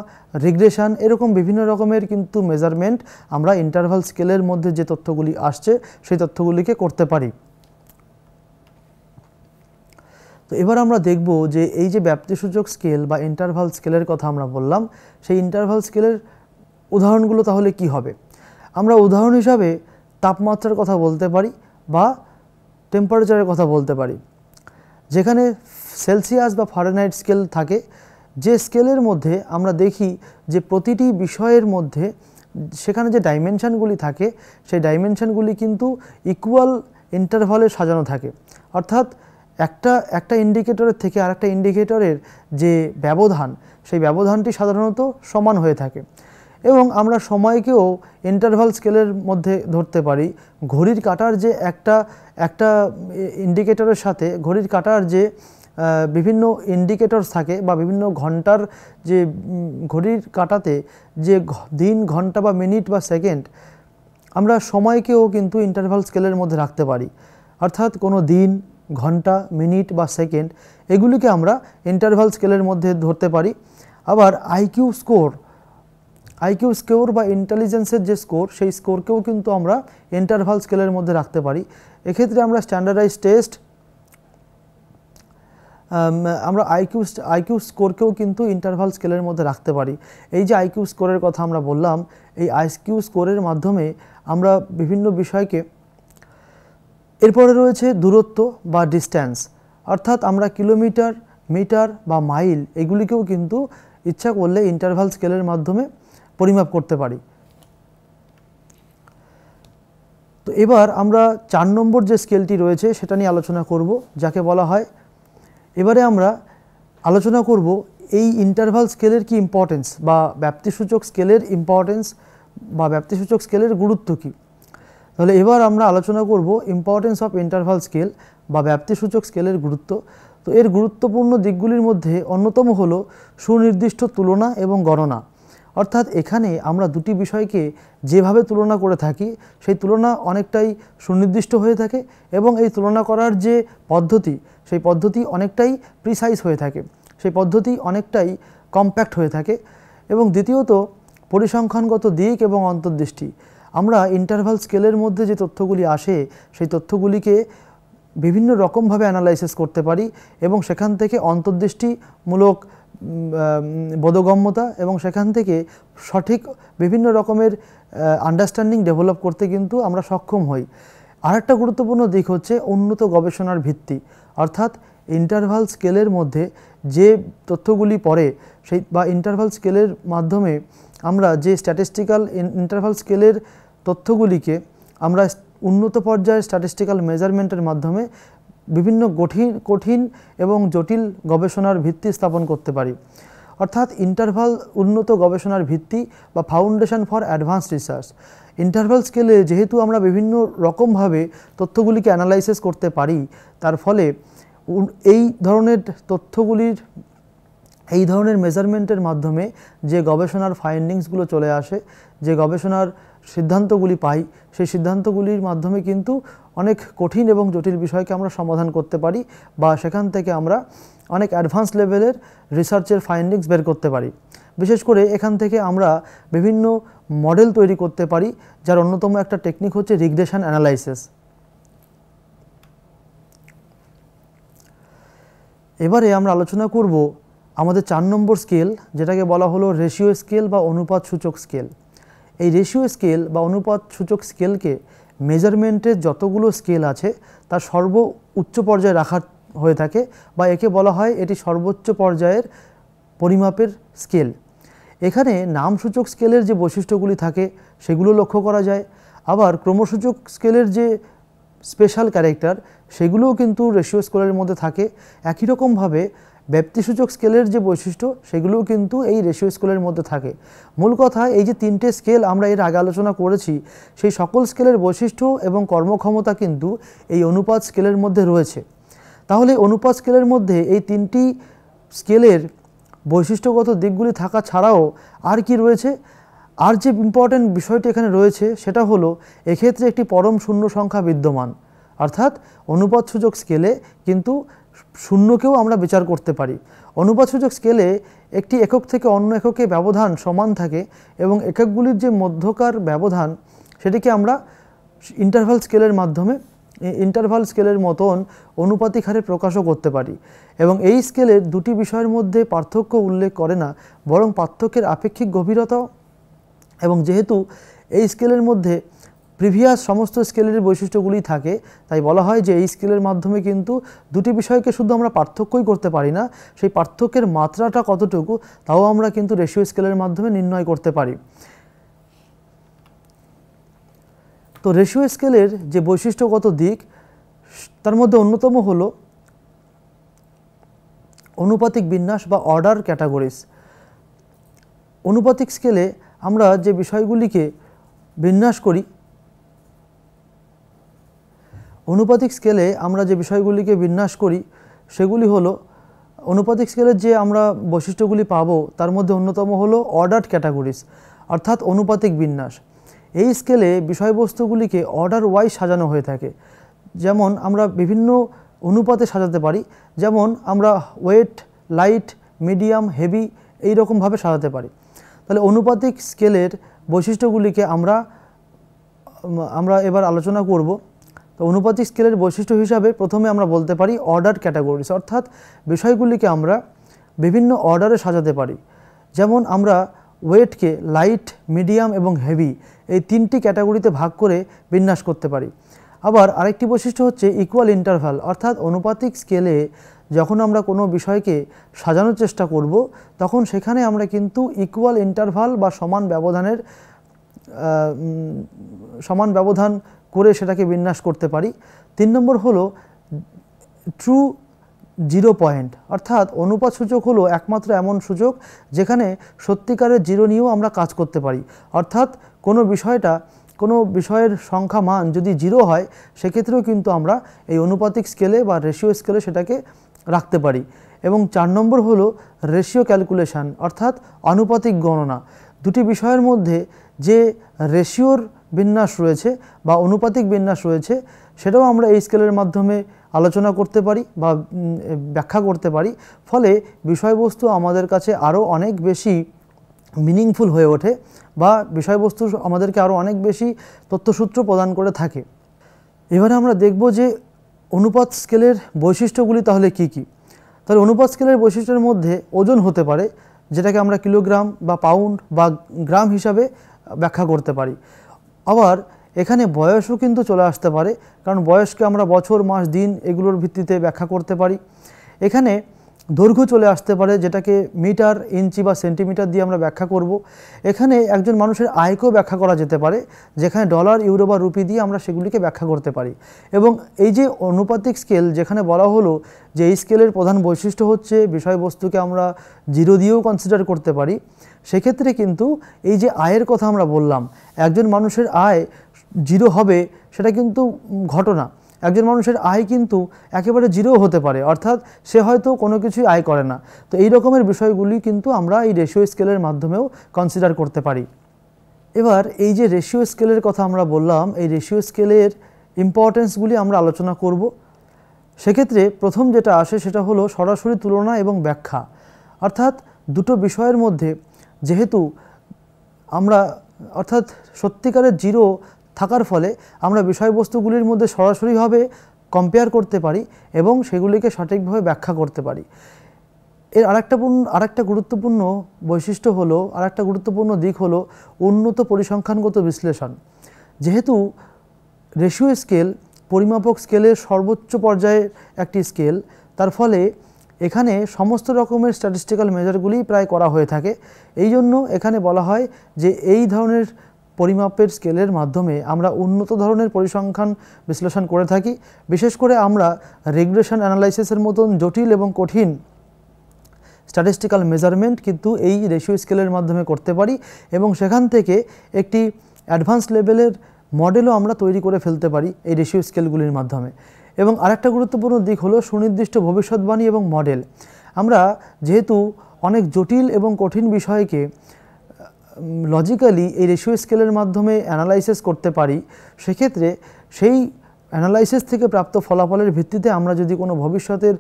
রিগ্রেশন, এরকম বিভিন্ন রকমের কিন্তু মেজারমেন্ট আমরা ইন্টারভাল স্কেলের মধ্যে যে তথ্যগুলি আসছে সেই তথ্যগুলিকে করতে পারি। তো এবার আমরা দেখব যে এই যে ব্যাপ্তিসূচক স্কেল বা ইন্টারভাল স্কেলের কথা আমরা বললাম, সেই ইন্টারভাল স্কেলের উদাহরণগুলো তাহলে কি হবে। আমরা উদাহরণ হিসাবে তাপমাত্রার কথা বলতে পারি বা টেম্পারেচারের কথা বলতে পারি। যেখানে সেলসিয়াস বা ফারেনহাইট স্কেল থাকে, যে স্কেলের মধ্যে আমরা দেখি যে প্রতিটি বিষয়ের মধ্যে সেখানে যে ডাইমেনশানগুলি থাকে সেই ডাইমেনশানগুলি কিন্তু ইকুয়াল ইন্টারভালে সাজানো থাকে। অর্থাৎ একটা ইন্ডিকেটরের থেকে আরেকটা ইন্ডিকেটরের যে ব্যবধান, সেই ব্যবধানটি সাধারণত সমান হয়ে থাকে। এবং আমরা সময়কেও ইন্টারভাল স্কেলের মধ্যে ধরতে পারি। ঘড়ির কাঁটার যে একটা ইন্ডিকেটরের সাথে ঘড়ির কাঁটার যে বিভিন্ন ইন্ডিকেটরস থাকে বা বিভিন্ন ঘন্টার যে ঘড়ির কাঁটাতে যে দিন, ঘন্টা বা মিনিট বা সেকেন্ড, আমরা সময়কেও কিন্তু ইন্টারভাল স্কেলের মধ্যে রাখতে পারি। অর্থাৎ কোনো দিন, ঘন্টা, মিনিট বা সেকেন্ড এগুলিকে আমরা ইন্টারভাল স্কেলের মধ্যে ধরতে পারি। আবার আইকিউ স্কোর বা ইন্টেলিজেন্সের যে স্কোর, সেই স্কোরকেও কিন্তু আমরা ইন্টারভাল স্কেলের মধ্যে রাখতে পারি। এক্ষেত্রে আমরা স্ট্যান্ডার্ডাইজ টেস্ট, আমরা আইকিউ স্কোরকেও কিন্তু ইন্টারভাল স্কেলের মধ্যে রাখতে পারি। এই যে আইকিউ স্কোরের কথা আমরা বললাম, এই আইকিউ স্কোরের মাধ্যমে আমরা বিভিন্ন বিষয়কে, এরপরে রয়েছে দূরত্ব বা ডিস্ট্যান্স, অর্থাৎ আমরা কিলোমিটার, মিটার বা মাইল এগুলিকেও কিন্তু ইচ্ছা করলে ইন্টারভাল স্কেলের মাধ্যমে পরিমাপ করতে পারি। তো এবার আমরা 4 নম্বর যে স্কেলটি রয়েছে সেটা নিয়ে আলোচনা করব, যাকে বলা হয়, এবারে আমরা আলোচনা করব এই ইন্টারভাল স্কেলের কি ইম্পর্টেন্স বা ব্যাপ্তিসূচক স্কেলের ইম্পর্টেন্স বা ব্যাপ্তিসূচক স্কেলের গুরুত্ব কী। তাহলে এবার আমরা আলোচনা করব ইম্পর্টেন্স অফ ইন্টারভাল স্কেল বা ব্যাপ্তিসূচক স্কেলের গুরুত্ব। তো এর গুরুত্বপূর্ণ দিকগুলির মধ্যে অন্যতম হলো সুনির্দিষ্ট তুলনা এবং গণনা। অর্থাৎ এখানে আমরা দুটি বিষয়কে যেভাবে তুলনা করে থাকি সেই তুলনা অনেকটাই সুনির্দিষ্ট হয়ে থাকে এবং এই তুলনা করার যে পদ্ধতি, সেই পদ্ধতি অনেকটাই প্রিসাইজ হয়ে থাকে, সেই পদ্ধতি অনেকটাই কম্প্যাক্ট হয়ে থাকে। এবং দ্বিতীয়ত পরিসংখ্যানগত দিক এবং অন্তর্দৃষ্টি। আমরা ইন্টারভাল স্কেলের মধ্যে যে তথ্যগুলি আসে সেই তথ্যগুলিকে বিভিন্ন রকমভাবে অ্যানালাইসিস করতে পারি এবং সেখান থেকে অন্তর্দৃষ্টিমূলক বোধগম্যতা এবং সেখান থেকে সঠিক বিভিন্ন রকমের আন্ডারস্ট্যান্ডিং ডেভেলপ করতে কিন্তু আমরা সক্ষম হই। আরেকটা গুরুত্বপূর্ণ দিক হচ্ছে উন্নত গবেষণার ভিত্তি। অর্থাৎ ইন্টারভাল স্কেলের মধ্যে যে তথ্যগুলি পড়ে সেই বা ইন্টারভাল স্কেলের মাধ্যমে আমরা যে স্ট্যাটিস্টিক্যাল ইন্টারভাল স্কেলের তথ্যগুলিকে আমরা উন্নত পর্যায়ের স্ট্যাটিস্টিক্যাল মেজারমেন্টের মাধ্যমে বিভিন্ন কঠিন এবং জটিল গবেষণার ভিত্তি স্থাপন করতে পারি। অর্থাৎ ইন্টারভাল উন্নত গবেষণার ভিত্তি বা foundation for advance research. Interval স্কেলে যেহেতু আমরা বিভিন্ন রকমভাবে তথ্যগুলিকে অ্যানালাইসিস করতে পারি, তার ফলে এই ধরনের তথ্যগুলির, এই ধরনের মেজারমেন্টের মাধ্যমে যে গবেষণার ফাইন্ডিংসগুলো চলে আসে, যে গবেষণার সিদ্ধান্তগুলি পাই, সেই সিদ্ধান্তগুলির মাধ্যমে কিন্তু অনেক কঠিন এবং জটিল বিষয়কে আমরা সমাধান করতে পারি বা সেখান থেকে আমরা অনেক অ্যাডভান্স লেভেলের রিসার্চের ফাইন্ডিংস বের করতে পারি। বিশেষ করে এখান থেকে আমরা বিভিন্ন মডেল তৈরি করতে পারি, যার অন্যতম একটা টেকনিক হচ্ছে রিগ্রেশন অ্যানালাইসিস। এবারে আমরা আলোচনা করব আমাদের 4 নম্বর স্কেল, যেটাকে বলা হলো রেশিও স্কেল বা অনুপাত সূচক স্কেল। এই রেশিও স্কেল বা অনুপাত সূচক স্কেলকে মেজারমেন্টের যতগুলো স্কেল আছে তার উচ্চ পর্যায়ে রাখা হয়ে থাকে বা একে বলা হয় এটি সর্বোচ্চ পর্যায়ের পরিমাপের স্কেল। এখানে নামসূচক স্কেলের যে বৈশিষ্ট্যগুলি থাকে সেগুলো লক্ষ্য করা যায়। আবার ক্রমসূচক স্কেলের যে স্পেশাল ক্যারেক্টার সেগুলোও কিন্তু রেশিও স্কেলের মধ্যে থাকে। একই রকমভাবে ব্যাপ্তিসূচক স্কেলের যে বৈশিষ্ট্য সেগুলোও কিন্তু এই রেশিও স্কেলের মধ্যে থাকে। মূল কথা, এই যে তিনটে স্কেল আমরা এর আগে আলোচনা করেছি, সেই সকল স্কেলের বৈশিষ্ট্য এবং কর্মক্ষমতা কিন্তু এই অনুপাত স্কেলের মধ্যে রয়েছে। তাহলে অনুপাত স্কেলের মধ্যে এই তিনটি স্কেলের বৈশিষ্ট্যগত দিকগুলি থাকা ছাড়াও আর কি রয়েছে? আর যে ইম্পর্ট্যান্ট বিষয়টি এখানে রয়েছে সেটা হলো এক্ষেত্রে একটি পরম শূন্য সংখ্যা বিদ্যমান, অর্থাৎ অনুপাতসূচক স্কেলে কিন্তু শূন্যকেও আমরা বিচার করতে পারি। অনুপাতসূচক স্কেলে একটি একক থেকে অন্য এককে ব্যবধান সমান থাকে এবং এককগুলির যে মধ্যকার ব্যবধান সেটিকে আমরা ইন্টারভাল স্কেলের মতন অনুপাতিক হারে প্রকাশও করতে পারি। এবং এই স্কেলের দুটি বিষয়ের মধ্যে পার্থক্য উল্লেখ করে না, বরং পার্থক্যের আপেক্ষিক গভীরতা, এবং যেহেতু এই স্কেলের মধ্যে প্রিভিয়াস সমস্ত স্কেলের বৈশিষ্ট্যগুলি থাকে, তাই বলা হয় যে এই স্কেলের মাধ্যমে কিন্তু দুটি বিষয়কে শুধু আমরা পার্থক্যই করতে পারি না, সেই পার্থক্যের মাত্রাটা কতটুকু তাও আমরা কিন্তু রেশিও স্কেলের মাধ্যমে নির্ণয় করতে পারি। তো রেশিও স্কেলের যে বৈশিষ্ট্যগত দিক তার মধ্যে অন্যতম হলো অনুপাতিক বিন্যাস বা অর্ডার ক্যাটাগরিজ। অনুপাতিক স্কেলে আমরা যে বিষয়গুলিকে বিন্যাস করি সেগুলি হলো, অনুপাতিক স্কেলের যে আমরা বৈশিষ্ট্যগুলি পাবো তার মধ্যে অন্যতম হলো অর্ডার ক্যাটাগরিজ, অর্থাৎ অনুপাতিক বিন্যাস। এই স্কেলে বিষয়বস্তুগুলিকে অর্ডার ওয়াইজ সাজানো হয়ে থাকে। যেমন আমরা বিভিন্ন অনুপাতে সাজাতে পারি, যেমন আমরা ওয়েট, লাইট, মিডিয়াম, হেভি এই রকমভাবে সাজাতে পারি। তাহলে অনুপাতিক স্কেলের বৈশিষ্ট্যগুলিকে আমরা এবার আলোচনা করব। তো অনুপাতিক স্কেলের বৈশিষ্ট্য হিসাবে প্রথমে আমরা বলতে পারি অর্ডার ক্যাটাগরিজ, অর্থাৎ বিষয়গুলিকে আমরা বিভিন্ন অর্ডারে সাজাতে পারি। যেমন আমরা ওয়েটকে লাইট, মিডিয়াম এবং হেভি এই তিনটি ক্যাটাগরিতে ভাগ করে বিন্যাস করতে পারি। আবার আরেকটি বৈশিষ্ট্য হচ্ছে ইকুয়াল ইন্টারভাল, অর্থাৎ অনুপাতিক স্কেলে যখন আমরা কোনো বিষয়কে সাজানোর চেষ্টা করব তখন সেখানে আমরা কিন্তু ইকুয়াল ইন্টারভাল বা সমান ব্যবধান করে সেটাকে বিন্যাস করতে পারি। 3 নম্বর হলো ট্রু জিরো পয়েন্ট, অর্থাৎ অনুপাত সূচক হলো একমাত্র এমন সূচক যেখানে সত্যিকারের জিরো নিয়েও আমরা কাজ করতে পারি। অর্থাৎ কোনো বিষয়ের সংখ্যা মান যদি জিরো হয় সেক্ষেত্রেও কিন্তু আমরা এই অনুপাতিক স্কেলে বা রেশিও স্কেলে সেটাকে রাখতে পারি। এবং 4 নম্বর হলো রেশিও ক্যালকুলেশন, অর্থাৎ আনুপাতিক গণনা। দুটি বিষয়ের মধ্যে যে রেশিওর বিন্যাস রয়েছে বা অনুপাতিক বিন্যাস রয়েছে সেটাও আমরা এই স্কেলের মাধ্যমে আলোচনা করতে পারি বা ব্যাখ্যা করতে পারি। ফলে বিষয়বস্তু আমাদের কাছে আরও অনেক বেশি মিনিংফুল হয়ে ওঠে বা বিষয়বস্তু আমাদেরকে আরও অনেক বেশি তথ্যসূত্র প্রদান করে থাকে। এবারে আমরা দেখব যে অনুপাত স্কেলের বৈশিষ্ট্যগুলি তাহলে কি কি। তাহলে অনুপাত স্কেলের বৈশিষ্ট্যের মধ্যে ওজন হতে পারে, যেটাকে আমরা কিলোগ্রাম বা পাউন্ড বা গ্রাম হিসাবে ব্যাখ্যা করতে পারি। আবার এখানে বয়সও কিন্তু চলে আসতে পারে, কারণ বয়সকে আমরা বছর, মাস, দিন এগুলোর ভিত্তিতে ব্যাখ্যা করতে পারি। এখানে দৈর্ঘ্য চলে আসতে পারে, যেটাকে মিটার, ইঞ্চি বা সেন্টিমিটার দিয়ে আমরা ব্যাখ্যা করব। এখানে একজন মানুষের আয়কেও ব্যাখ্যা করা যেতে পারে, যেখানে ডলার, ইউরো বা রুপি দিয়ে আমরা সেগুলিকে ব্যাখ্যা করতে পারি। এবং এই যে অনুপাতিক স্কেল, যেখানে বলা হলো যে এই স্কেলের প্রধান বৈশিষ্ট্য হচ্ছে বিষয়বস্তুকে আমরা জিরো দিয়েও কনসিডার করতে পারি, সেক্ষেত্রে কিন্তু এই যে আয়ের কথা আমরা বললাম, একজন মানুষের আয় জিরো হবে সেটা কিন্তু ঘটনা। একজন মানুষের আয় কিন্তু একেবারে জিরো হতে পারে, অর্থাৎ সে হয়তো কোনো কিছুই আয় করে না। তো এই রকমের বিষয়গুলি কিন্তু আমরা এই রেশিও স্কেলের মাধ্যমেও কনসিডার করতে পারি। এবার এই যে রেশিও স্কেলের কথা আমরা বললাম, এই রেশিও স্কেলের ইম্পর্টেন্সগুলি আমরা আলোচনা করব। সেক্ষেত্রে প্রথম যেটা আসে সেটা হলো সরাসরি তুলনা এবং ব্যাখ্যা, অর্থাৎ দুটো বিষয়ের মধ্যে যেহেতু অর্থাৎ সত্যিকারের জিরো থাকার ফলে আমরা বিষয়বস্তুগুলির মধ্যে সরাসরিভাবে কম্পেয়ার করতে পারি এবং সেগুলিকে সঠিকভাবে ব্যাখ্যা করতে পারি। এর আরেকটা গুরুত্বপূর্ণ বৈশিষ্ট্য হলো, আরেকটা গুরুত্বপূর্ণ দিক হলো উন্নত পরিসংখ্যানগত বিশ্লেষণ। যেহেতু রেশিও স্কেল পরিমাপক স্কেলের সর্বোচ্চ পর্যায়ের একটি স্কেল, তার ফলে এখানে সমস্ত রকমের স্ট্যাটিস্টিক্যাল মেজারগুলি প্রায় করা হয়ে থাকে। এই জন্য এখানে বলা হয় যে এই ধরনের পরিমাপের স্কেলের মাধ্যমে আমরা উন্নত ধরনের পরিসংখ্যান বিশ্লেষণ করে থাকি। বিশেষ করে আমরা রিগ্রেশন অ্যানালাইসিসের মতন জটিল এবং কঠিন স্ট্যাটিস্টিক্যাল মেজারমেন্ট কিন্তু এই রেশিও স্কেলের মাধ্যমে করতে পারি এবং সেখান থেকে একটি অ্যাডভান্স লেভেলের মডেলও আমরা তৈরি করে ফেলতে পারি এই রেশিও স্কেলগুলির মাধ্যমে। এবং আরেকটা গুরুত্বপূর্ণ দিক হলো সুনির্দিষ্ট ভবিষ্যৎবাণী এবং মডেল। আমরা যেহেতু অনেক জটিল এবং কঠিন বিষয়কে লজিক্যালি এই রেশিও স্কেলের মাধ্যমে অ্যানালাইসিস করতে পারি, সেক্ষেত্রে সেই অ্যানালাইসিস থেকে প্রাপ্ত ফলাফলের ভিত্তিতে আমরা যদি কোনো ভবিষ্যতের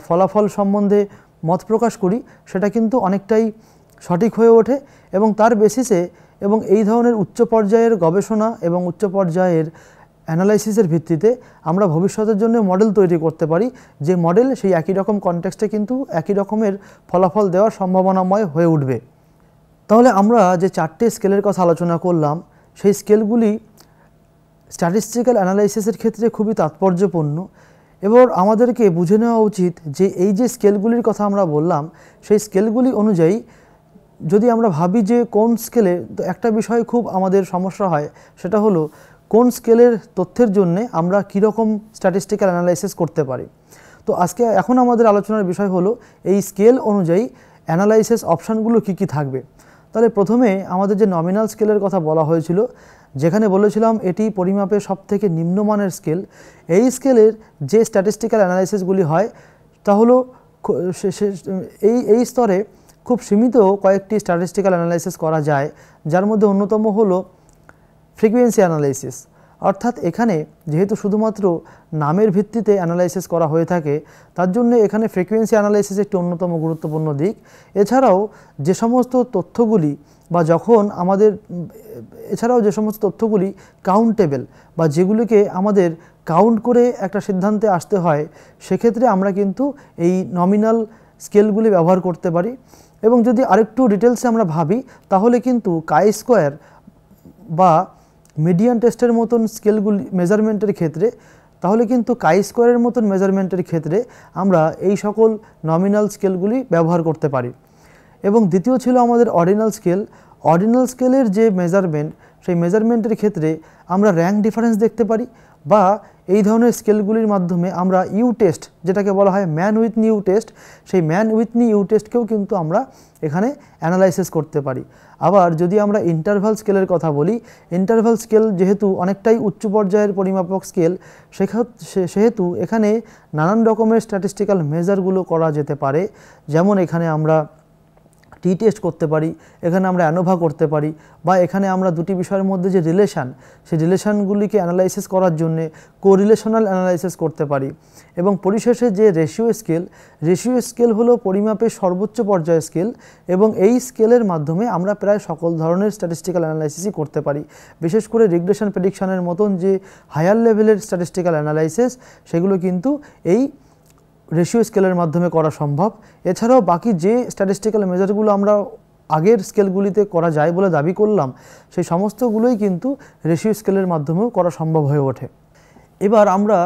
ফলাফল সম্বন্ধে মত প্রকাশ করি, সেটা কিন্তু অনেকটাই সঠিক হয়ে ওঠে এবং তার বেসিসে এবং এই ধরনের উচ্চ পর্যায়ের গবেষণা এবং উচ্চ পর্যায়ের অ্যানালাইসিসের ভিত্তিতে আমরা ভবিষ্যতের জন্য মডেল তৈরি করতে পারি, যে মডেল সেই একই রকম কনটেক্সটে কিন্তু একই রকমের ফলাফল দেওয়ার সম্ভাবনাময় হয়ে উঠবে। তাহলে আমরা যে 4টে স্কেলের কথা আলোচনা করলাম, সেই স্কেলগুলি স্ট্যাটিস্টিক্যাল অ্যানালাইসিসের ক্ষেত্রে খুবই তাৎপর্যপূর্ণ। এবার আমাদেরকে বুঝে নেওয়া উচিত যে এই যে স্কেলগুলির কথা আমরা বললাম, সেই স্কেলগুলি অনুযায়ী যদি আমরা ভাবি যে কোন স্কেলে, তো একটা বিষয় খুব আমাদের সমস্যা হয়, সেটা হলো কোন স্কেলের তথ্যের জন্যে আমরা কীরকম স্ট্যাটিস্টিক্যাল অ্যানালাইসিস করতে পারি। তো এখন আমাদের আলোচনার বিষয় হলো এই স্কেল অনুযায়ী অ্যানালাইসিস অপশানগুলো কী কী থাকবে। তাহলে প্রথমে আমাদের যে নমিনাল স্কেলের কথা বলা হয়েছিল, যেখানে বলেছিলাম এটি পরিমাপের সবথেকে নিম্নমানের স্কেল, এই স্কেলের যে স্ট্যাটিস্টিক্যাল অ্যানালাইসিসগুলি হয় তা হলো এই স্তরে খুব সীমিত কয়েকটি স্ট্যাটিস্টিক্যাল অ্যানালাইসিস করা যায়, যার মধ্যে অন্যতম হলো ফ্রিকোয়েন্সি অ্যানালাইসিস। অর্থাৎ এখানে যেহেতু শুধুমাত্র নামের ভিত্তিতে অ্যানালাইসিস করা হয়ে থাকে, তার জন্য এখানে ফ্রিকোয়েন্সি অ্যানালাইসিস একটি অন্যতম গুরুত্বপূর্ণ দিক। এছাড়াও যে সমস্ত তথ্যগুলি কাউন্টেবল বা যেগুলিকে আমাদের কাউন্ট করে একটা সিদ্ধান্তে আসতে হয়, সেক্ষেত্রে আমরা কিন্তু এই নমিনাল স্কেলগুলি ব্যবহার করতে পারি। এবং যদি আরেকটু ডিটেলসে আমরা ভাবি, তাহলে কিন্তু কাই স্কোয়ার বা মিডিয়ান টেস্টের মতন স্কেলগুলি মেজারমেন্টের ক্ষেত্রে, তাহলে কিন্তু কাই স্কোয়ারের মতন মেজারমেন্টের ক্ষেত্রে আমরা এই সকল নমিনাল স্কেলগুলি ব্যবহার করতে পারি। এবং দ্বিতীয় ছিল আমাদের অর্ডিনাল স্কেল। অর্ডিনাল স্কেলের যে মেজারমেন্ট, সেই মেজারমেন্টের ক্ষেত্রে আমরা র্যাঙ্ক ডিফারেন্স দেখতে পারি, বা এই ধরনের স্কেলগুলির মাধ্যমে আমরা ইউ টেস্ট, যেটাকে বলা হয় ম্যান উইথনি ইউ টেস্ট, সেই ম্যান উইথনি ইউ টেস্টকেও কিন্তু আমরা এখানে অ্যানালাইসিস করতে পারি। আবার যদি আমরা ইন্টারভাল স্কেলের কথা বলি, ইন্টারভাল স্কেল যেহেতু অনেকটাই উচ্চ পর্যায়ের পরিমাপক স্কেল, সেহেতু এখানে নানান রকমের স্ট্যাটিস্টিক্যাল মেজারগুলো করা যেতে পারে। যেমন এখানে আমরা টি টেস্ট করতে পারি, এখানে আমরা অ্যানোভা করতে পারি, বা এখানে আমরা দুটি বিষয়ের মধ্যে যে রিলেশান, সেই রিলেশানগুলিকে অ্যানালাইসিস করার জন্যে কোরিলেশনাল অ্যানালাইসিস করতে পারি। এবং পরিশেষে যে রেশিও স্কেল হলো পরিমাপের সর্বোচ্চ পর্যায়ের স্কেল, এবং এই স্কেলের মাধ্যমে আমরা প্রায় সকল ধরনের স্ট্যাটিস্টিক্যাল অ্যানালাইসিসই করতে পারি। বিশেষ করে রিগ্রেশন প্রেডিকশনের মতন যে হায়ার লেভেলের স্ট্যাটিস্টিক্যাল অ্যানালাইসিস, সেগুলো কিন্তু এই রেশিও স্কেলের মাধ্যমে করা সম্ভব। এছাড়াও বাকি যে স্ট্যাটিস্টিক্যাল মেজারগুলো আমরা আগের স্কেলগুলিতে করা যায় বলে দাবি করলাম, সেই সমস্তগুলোই কিন্তু রেশিও স্কেলের মাধ্যমেও করা সম্ভব হয়ে ওঠে। এবার আমরা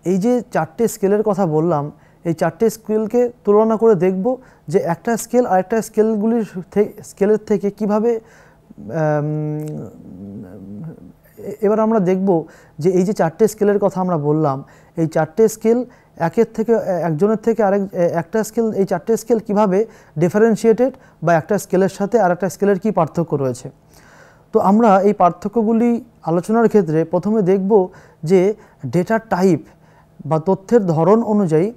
এই যে 4টে স্কেলের কথা বললাম, এই 4টে স্কেলকে তুলনা করে দেখব যে একটা স্কেল আরেকটা স্কেলের থেকে কীভাবে, এবার আমরা দেখব যে এই যে 4টে স্কেলের কথা আমরা বললাম, এই 4টে স্কেল একজনের থেকে একটা স্কেল, এই 4টে স্কেল কীভাবে ডিফারেন্সিয়েটেড, বা একটা স্কেলের সাথে আরেকটা স্কেলের কী পার্থক্য রয়েছে। তো আমরা এই পার্থক্যগুলি আলোচনার ক্ষেত্রে প্রথমে দেখব যে ডেটা টাইপ বা তথ্যের ধরন অনুযায়ী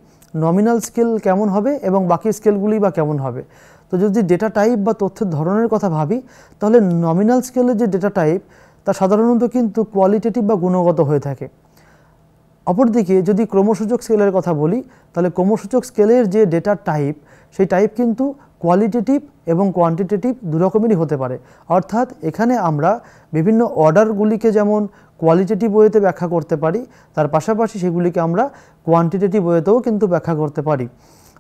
নমিনাল স্কেল কেমন হবে এবং বাকি স্কেলগুলি বা কেমন হবে। তো যদি ডেটা টাইপ বা তথ্যের ধরনের কথা ভাবি, তাহলে নমিনাল স্কেলের যে ডেটা টাইপ, তা সাধারণত কিন্তু কোয়ালিটেটিভ বা গুণগত হয়ে থাকে। অপরদিকে যদি ক্রমসূচক স্কেলের কথা বলি, তাহলে ক্রমসূচক স্কেলের যে ডেটা টাইপ, সেই টাইপ কিন্তু কোয়ালিটেটিভ এবং কোয়ান্টিটেটিভ দুরকমেরই হতে পারে। অর্থাৎ এখানে আমরা বিভিন্ন অর্ডারগুলিকে যেমন কোয়ালিটেটিভ ওয়েতে ব্যাখ্যা করতে পারি, তার পাশাপাশি সেগুলিকে আমরা কোয়ান্টিটেটিভ ওয়েতেও কিন্তু ব্যাখ্যা করতে পারি।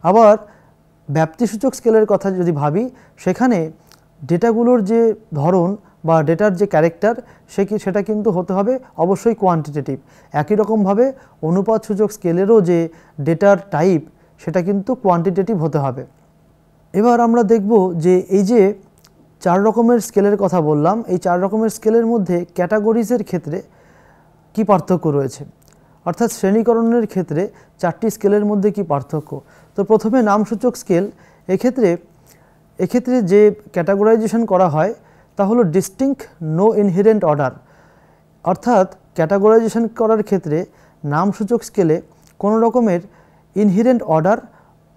আবার ব্যাপ্তিসূচক স্কেলের কথা যদি ভাবি, সেখানে ডেটাগুলোর যে ধরন বা ডেটার যে ক্যারেক্টার, সেটা কিন্তু হতে হবে অবশ্যই কোয়ান্টিটেটিভ। একই রকমভাবে অনুপাতসূচক স্কেলেরও যে ডেটার টাইপ, সেটা কিন্তু কোয়ান্টিটেটিভ হতে হবে। এবার আমরা দেখব যে এই যে চার রকমের স্কেলের কথা বললাম, এই চার রকমের স্কেলের মধ্যে ক্যাটাগরিজের ক্ষেত্রে কি পার্থক্য রয়েছে, অর্থাৎ শ্রেণীকরণের ক্ষেত্রে চারটি স্কেলের মধ্যে কি পার্থক্য। তো প্রথমে নামসূচক স্কেল। এক্ষেত্রে যে ক্যাটাগরাইজেশন করা হয় তা হলো ডিস্টিংক্ট নো ইনহেরেন্ট অর্ডার, অর্থাৎ ক্যাটাগরাইজেশন করার ক্ষেত্রে নামসূচক স্কেলে কোনো রকমের ইনহেরেন্ট অর্ডার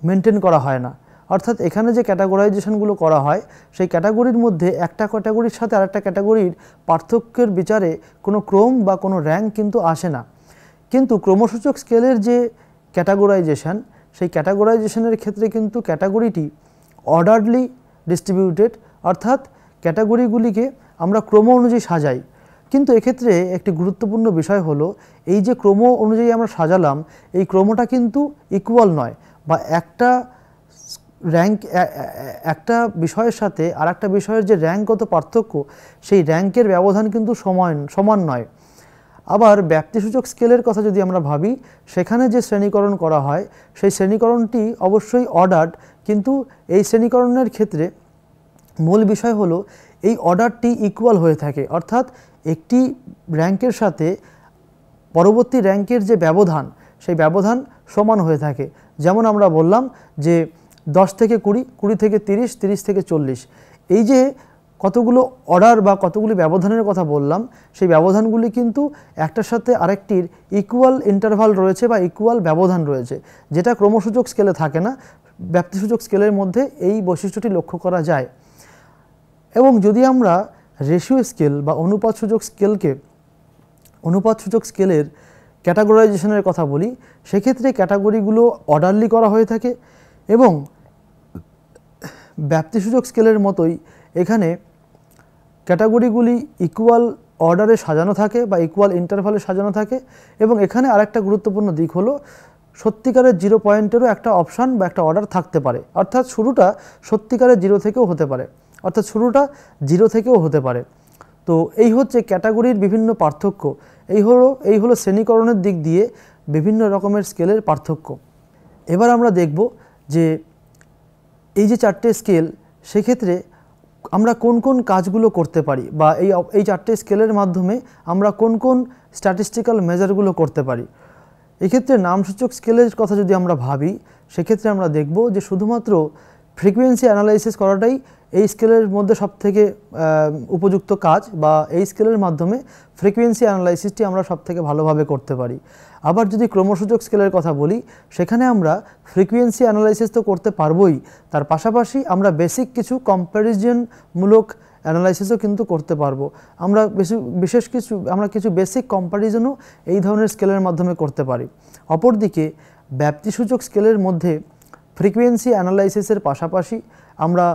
মেনটেন করা হয় না। অর্থাৎ এখানে যে ক্যাটাগরাইজেশনগুলো করা হয় সেই ক্যাটাগরির মধ্যে একটা ক্যাটাগরির সাথে আরেকটা ক্যাটাগরির পার্থক্যের বিচারে কোনো ক্রম বা কোনো র্যাঙ্ক কিন্তু আসে না। কিন্তু ক্রমসূচক স্কেলের যে ক্যাটাগরাইজেশন, সেই ক্যাটাগরাইজেশনের ক্ষেত্রে কিন্তু ক্যাটাগরিটি অর্ডারলি ডিস্ট্রিবিউটেড, অর্থাৎ ক্যাটাগরিগুলিকে আমরা ক্রম অনুযায়ী সাজাই। কিন্তু এক্ষেত্রে একটি গুরুত্বপূর্ণ বিষয় হলো এই যে ক্রম অনুযায়ী আমরা সাজালাম, এই ক্রমটা কিন্তু ইকুয়াল নয়, বা একটা র্যাঙ্ক একটা বিষয়ের সাথে আর একটা বিষয়ের যে র্যাঙ্কগত পার্থক্য, সেই র্যাঙ্কের ব্যবধান কিন্তু সমান নয়। আবার ব্যাপ্তিসূচক স্কেলের কথা যদি আমরা ভাবি, সেখানে যে শ্রেণীকরণ করা হয় সেই শ্রেণীকরণটি অবশ্যই অর্ডার্ড, কিন্তু এই শ্রেণীকরণের ক্ষেত্রে মূল বিষয় হলো এই অর্ডারটি ইকুয়াল হয়ে থাকে, অর্থাৎ একটি র্যাঙ্কের সাথে পরবর্তী র্যাঙ্কের যে ব্যবধান সেই ব্যবধান সমান হয়ে থাকে। যেমন আমরা বললাম যে 10 থেকে 20, 20 থেকে 30, 30 থেকে 40, এই যে কতগুলো অর্ডার বা কতগুলি ব্যবধানের কথা বললাম, সেই ব্যবধানগুলি কিন্তু একটার সাথে আরেকটির ইকুয়াল ইন্টারভাল রয়েছে বা ইকুয়াল ব্যবধান রয়েছে, যেটা ক্রমসূচক স্কেলে থাকে না। ব্যাপ্তিসূচক স্কেলের মধ্যে এই বৈশিষ্ট্যটি লক্ষ্য করা যায়। এবং যদি আমরা রেশিও স্কেল বা অনুপাতসূচক স্কেলের ক্যাটাগরাইজেশনের কথা বলি, সেক্ষেত্রে ক্যাটাগরিগুলো অর্ডারলি করা হয়ে থাকে এবং ব্যাপ্তিসূচক স্কেলের মতোই এখানে ক্যাটাগরিগুলি ইকুয়াল অর্ডারে সাজানো থাকে বা ইকুয়াল ইন্টারভালে সাজানো থাকে। এবং এখানে আরেকটা গুরুত্বপূর্ণ দিক হলো সত্যিকারের 0 পয়েন্টেরও একটা অপশান বা একটা অর্ডার থাকতে পারে, অর্থাৎ শুরুটা সত্যিকারের 0 থেকেও হতে পারে, তো এই হচ্ছে ক্যাটাগরির বিভিন্ন পার্থক্য। এই হলো শ্রেণীকরণের দিক দিয়ে বিভিন্ন রকমের স্কেলের পার্থক্য। এবার আমরা দেখব যে এই যে চারটে স্কেল, সেক্ষেত্রে আমরা কোন কোন কাজগুলো করতে পারি, বা এই চারটে স্কেলের মাধ্যমে আমরা কোন কোন স্ট্যাটিস্টিক্যাল মেজারগুলো করতে পারি। এক্ষেত্রে নামসূচক স্কেলের কথা যদি আমরা ভাবি, সেক্ষেত্রে আমরা দেখব যে শুধুমাত্র ফ্রিকোয়েন্সি অ্যানালাইসিস করাটাই এই স্কেলের মধ্যে সবথেকে উপযুক্ত কাজ, বা এই স্কেলের মাধ্যমে ফ্রিকোয়েন্সি অ্যানালাইসিসটি আমরা সবথেকে ভালোভাবে করতে পারি। আবার যদি ক্রমসূচক স্কেলের কথা বলি, সেখানে আমরা ফ্রিকোয়েন্সি অ্যানালাইসিস তো করতে পারবোই, তার পাশাপাশি আমরা বেসিক কিছু কম্প্যারিজনমূলক অ্যানালাইসিসও কিন্তু করতে পারবো। আমরা কিছু বেসিক কম্প্যারিজনও এই ধরনের স্কেলের মাধ্যমে করতে পারি। অপরদিকে ব্যাপ্তিসূচক স্কেলের মধ্যে ফ্রিকোয়েন্সি অ্যানালাইসিসের পাশাপাশি আমরা